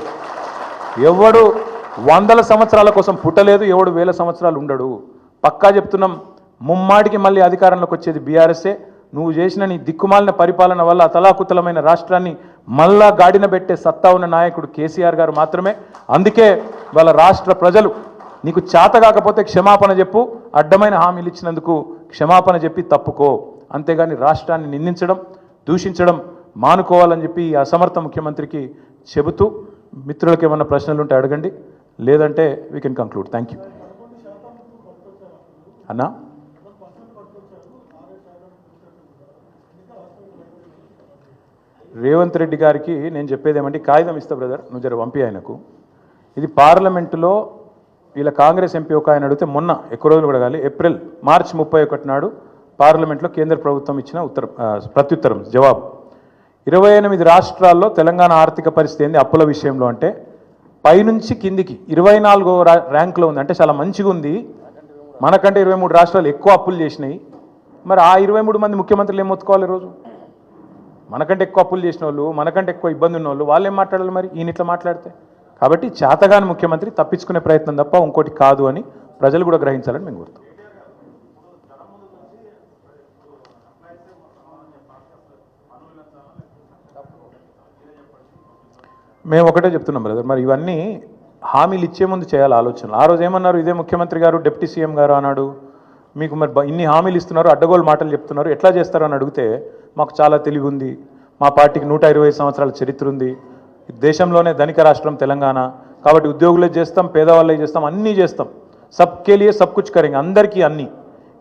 ఎవడు 100 సంవత్సరాల కోసం పుట్టలేదు, ఎవడు 1000 సంవత్సరాలు ఉండడు. పక్కా చెప్తున్నాం, ముమ్మాటికి మళ్ళీ అధికారంలోకి వచ్చేది బీఆర్ఎస్ఏ. నువ్వు చేసిన నీ దిక్కుమాలిన పరిపాలన వల్ల అతలాకుతలమైన రాష్ట్రాన్ని మళ్ళా గాడిన పెట్టే సత్తా ఉన్న నాయకుడు కేసీఆర్ గారు మాత్రమే. అందుకే వాళ్ళ రాష్ట్ర ప్రజలు నీకు చేత కాకపోతే క్షమాపణ చెప్పు, అడ్డమైన హామీలు ఇచ్చినందుకు క్షమాపణ చెప్పి తప్పుకో, అంతేగాని రాష్ట్రాన్ని నిందించడం, దూషించడం మానుకోవాలని చెప్పి ఈ అసమర్థ ముఖ్యమంత్రికి చెబుతూ, మిత్రులకు ఏమన్నా ప్రశ్నలు ఉంటే అడగండి, లేదంటే we can conclude. Thank you అన్నా. రేవంత్ రెడ్డి గారికి నేను చెప్పేది ఏమంటే, కాగితం ఇస్తా బ్రదర్, నువ్వు జర పంపి ఆయనకు. ఇది పార్లమెంటులో వీళ్ళ కాంగ్రెస్ ఎంపీ ఒక ఆయన అడిగితే మొన్న ఎక్కువ రోజులు కూడా కాదు, మార్చి 31 నాడు పార్లమెంట్లో కేంద్ర ప్రభుత్వం ఇచ్చిన ప్రత్యుత్తరం జవాబు. 28 రాష్ట్రాల్లో తెలంగాణ ఆర్థిక పరిస్థితి ఏంది అప్పుల విషయంలో అంటే, పైనుంచి కిందికి 24వ ర్యాంక్లో ఉంది. అంటే చాలా మంచిగా ఉంది. మనకంటే 23 రాష్ట్రాలు ఎక్కువ అప్పులు చేసినాయి. మరి ఆ 23 మంది ముఖ్యమంత్రులు ఏం మొత్తుకోవాలి ఈరోజు? మనకంటే ఎక్కువ అప్పులు చేసిన వాళ్ళు, మనకంటే ఎక్కువ ఇబ్బంది ఉన్న వాళ్ళు, వాళ్ళు ఏం మాట్లాడాలి మరి ఈయన ఇట్లా మాట్లాడితే? కాబట్టి చేతగాని ముఖ్యమంత్రి తప్పించుకునే ప్రయత్నం తప్ప ఇంకోటి కాదు అని ప్రజలు కూడా గ్రహించాలని మేము కోరుతాం. మేము ఒకటే చెప్తున్నాం బ్రదర్, మరి ఇవన్నీ హామీలు ఇచ్చే ముందు చేయాలి ఆలోచనలు. ఆ రోజు ఏమన్నారు ఇదే ముఖ్యమంత్రి గారు, డిప్యూటీ సీఎం గారు అన్నాడు, మీకు మరి ఇన్ని హామీలు ఇస్తున్నారు, అడ్డగోలు మాటలు చెప్తున్నారు, ఎట్లా చేస్తారు అని అడిగితే, మాకు చాలా తెలివి ఉంది, మా పార్టీకి 125 సంవత్సరాల చరిత్ర ఉంది, దేశంలోనే ధనిక రాష్ట్రం తెలంగాణ, కాబట్టి ఉద్యోగులే చేస్తాం, పేదవాళ్ళే చేస్తాం, అన్నీ చేస్తాం, సబ్కే లియే సబ్ కుచ్ కరేంగే, అందరికీ అన్నీ.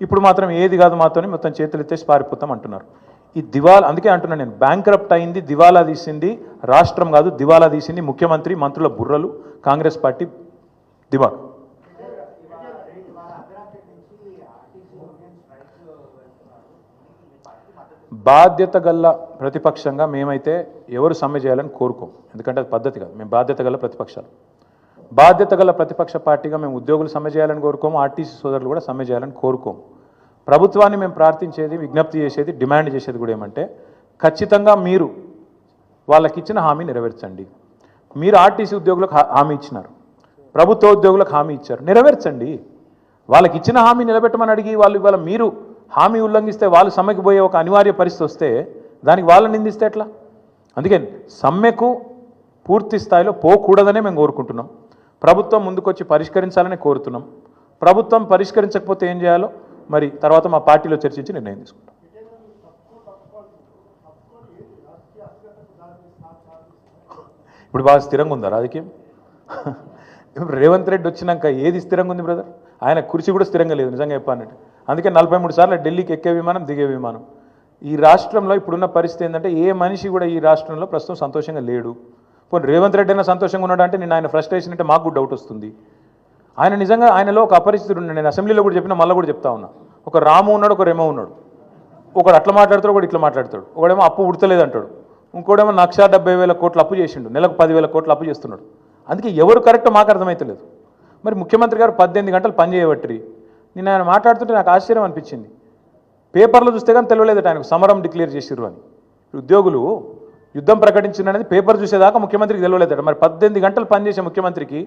ఇప్పుడు మాత్రం ఏది కాదు మాతోని మొత్తం చేతులు ఎత్తేసి పారిపోతాం అంటున్నారు. ఈ దివాలా, అందుకే అంటున్నాను నేను, బ్యాంక్రప్ట్ అయింది, దివాలా తీసింది రాష్ట్రం కాదు, దివాలా తీసింది ముఖ్యమంత్రి, మంత్రుల బుర్రలు, కాంగ్రెస్ పార్టీ దివాలా. బాధ్యత గల్ల ప్రతిపక్షంగా మేమైతే ఎవరు సమ్మె చేయాలని కోరుకోం, ఎందుకంటే అది పద్ధతి కాదు. మేము బాధ్యత గల ప్రతిపక్షాలు, బాధ్యత గల ప్రతిపక్ష పార్టీగా మేము ఉద్యోగులు సమ్మె చేయాలని కోరుకోము, ఆర్టీసీ సోదరులు కూడా సమ్మె చేయాలని కోరుకోము. ప్రభుత్వాన్ని మేము ప్రార్థించేది, విజ్ఞప్తి చేసేది, డిమాండ్ చేసేది కూడా ఏమంటే, ఖచ్చితంగా మీరు వాళ్ళకి ఇచ్చిన హామీ నెరవేర్చండి. మీరు ఆర్టీసీ ఉద్యోగులకు హామీ ఇచ్చినారు, ప్రభుత్వ ఉద్యోగులకు హామీ ఇచ్చారు, నెరవేర్చండి. వాళ్ళకి ఇచ్చిన హామీ నిలబెట్టమని అడిగి వాళ్ళు ఇవాళ మీరు హామీ ఉల్లంఘిస్తే వాళ్ళు సమ్మెకు పోయే ఒక అనివార్య పరిస్థితి వస్తే దానికి వాళ్ళని నిందిస్తే ఎట్లా? అందుకే సమ్మెకు పూర్తి స్థాయిలో పోకూడదనే మేము కోరుకుంటున్నాం. ప్రభుత్వం ముందుకొచ్చి పరిష్కరించాలని కోరుతున్నాం. ప్రభుత్వం పరిష్కరించకపోతే ఏం చేయాలో మరి తర్వాత మా పార్టీలో చర్చించి నిర్ణయం తీసుకుంటాం. ఇప్పుడు బాగా స్థిరంగా ఉందా రాజకీయం? రేవంత్ రెడ్డి వచ్చినాక ఏది స్థిరంగా ఉంది బ్రదర్? ఆయన కుర్చీ కూడా స్థిరంగా లేదు నిజంగా చెప్పానంటే. అందుకే 43 సార్లు ఢిల్లీకి ఎక్కే విమానం, దిగే విమానం. ఈ రాష్ట్రంలో ఇప్పుడున్న పరిస్థితి ఏంటంటే, ఏ మనిషి కూడా ఈ రాష్ట్రంలో ప్రస్తుతం సంతోషంగా లేడు. పోనీ రేవంత్ రెడ్డి అయినా సంతోషంగా ఉన్నాడు అంటే నేను ఆయన ఫ్రస్ట్రేషన్ అంటే మాకు డౌట్ వస్తుంది. ఆయన నిజంగా ఆయనలో ఒక అపరిస్థితుడు ఉన్నాడు. నేను అసెంబ్లీలో కూడా చెప్పినా, మళ్ళీ కూడా చెప్తా ఉన్నా. ఒక రాము ఉన్నాడు, ఒక రెమో ఉన్నాడు. ఒకడు అట్లా మాట్లాడతాడు, ఒకడు ఇట్లా మాట్లాడతాడు. ఒకడేమో అప్పు ఉడతలేదు అంటాడు, ఇంకోడేమో 1,70,000 కోట్ల అప్పు చేసిండు, నెలకు 10,000 కోట్ల అప్పు చేస్తున్నాడు. అందుకే ఎవరు కరెక్ట్ మాకు అర్థమవుతలేదు. మరి ముఖ్యమంత్రి గారు 18 గంటలు పని చేయబట్టి నేను ఆయన మాట్లాడుతుంటే నాకు ఆశ్చర్యం అనిపించింది. పేపర్లో చూస్తే కానీ తెలియలేదు ఆయనకు సమరం డిక్లేర్ చేసిర్రు అని. ఉద్యోగులు యుద్ధం ప్రకటించినది పేపర్ చూసేదాకా ముఖ్యమంత్రికి తెలియలేదట. మరి 18 గంటలు పనిచేసే ముఖ్యమంత్రికి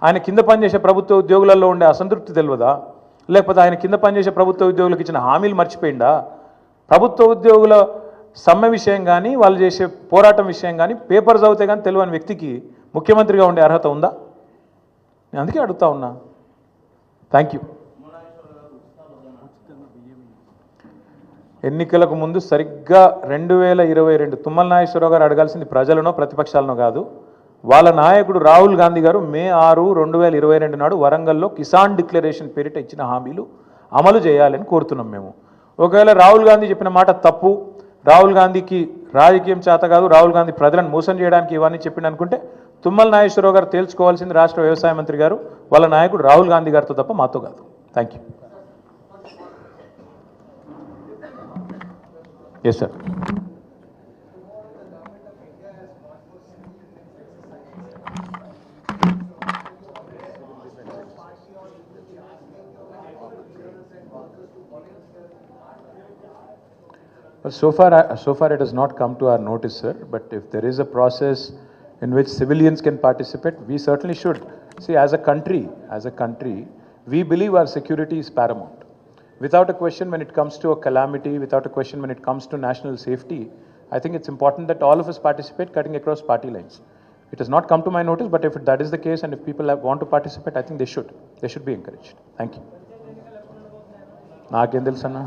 ఆయన కింద పనిచేసే ప్రభుత్వ ఉద్యోగులలో ఉండే అసంతృప్తి తెలియదా? లేకపోతే ఆయన కింద పనిచేసే ప్రభుత్వ ఉద్యోగులకు ఇచ్చిన హామీలు మర్చిపోయిందా? ప్రభుత్వ ఉద్యోగుల సమ్మె విషయం కానీ, వాళ్ళు చేసే పోరాటం విషయం కానీ పేపర్ చదివితే కానీ తెలియని వ్యక్తికి ముఖ్యమంత్రిగా ఉండే అర్హత ఉందా? నేను అందుకే అడుగుతా ఉన్నా. Thank you. ఎన్నికలకు ముందు సరిగ్గా 2022 తుమ్మల నాగేశ్వరరావు గారు అడగాల్సింది ప్రజలనో ప్రతిపక్షాలనో కాదు, వాళ్ళ నాయకుడు రాహుల్ గాంధీ గారు మే 6, 2022 నాడు వరంగల్లో కిసాన్ డిక్లరేషన్ పేరిట ఇచ్చిన హామీలు అమలు చేయాలని కోరుతున్నాం మేము. ఒకవేళ రాహుల్ గాంధీ చెప్పిన మాట తప్పు, రాహుల్ గాంధీకి రాజకీయం చేత కాదు, రాహుల్ గాంధీ ప్రజలను మోసం చేయడానికి ఇవన్నీ చెప్పిండు అనుకుంటే తుమ్మల నాగేశ్వరరావు గారు తేల్చుకోవాల్సింది రాష్ట్ర వ్యవసాయ మంత్రి గారు, వాళ్ళ నాయకుడు రాహుల్ గాంధీ గారితో తప్ప మాతో కాదు. Thank you. Yes sir. So far it has not come to our notice, sir. But if there is a process in which civilians can participate, we certainly should. See, as a country, we believe our security is paramount. Without a question, when it comes to a calamity, without a question, when it comes to national safety, I think it's important that all of us participate, cutting across party lines. It has not come to my notice, but if that is the case, and if people want to participate, I think they should. They should be encouraged. Thank you. Naakem telusu anna.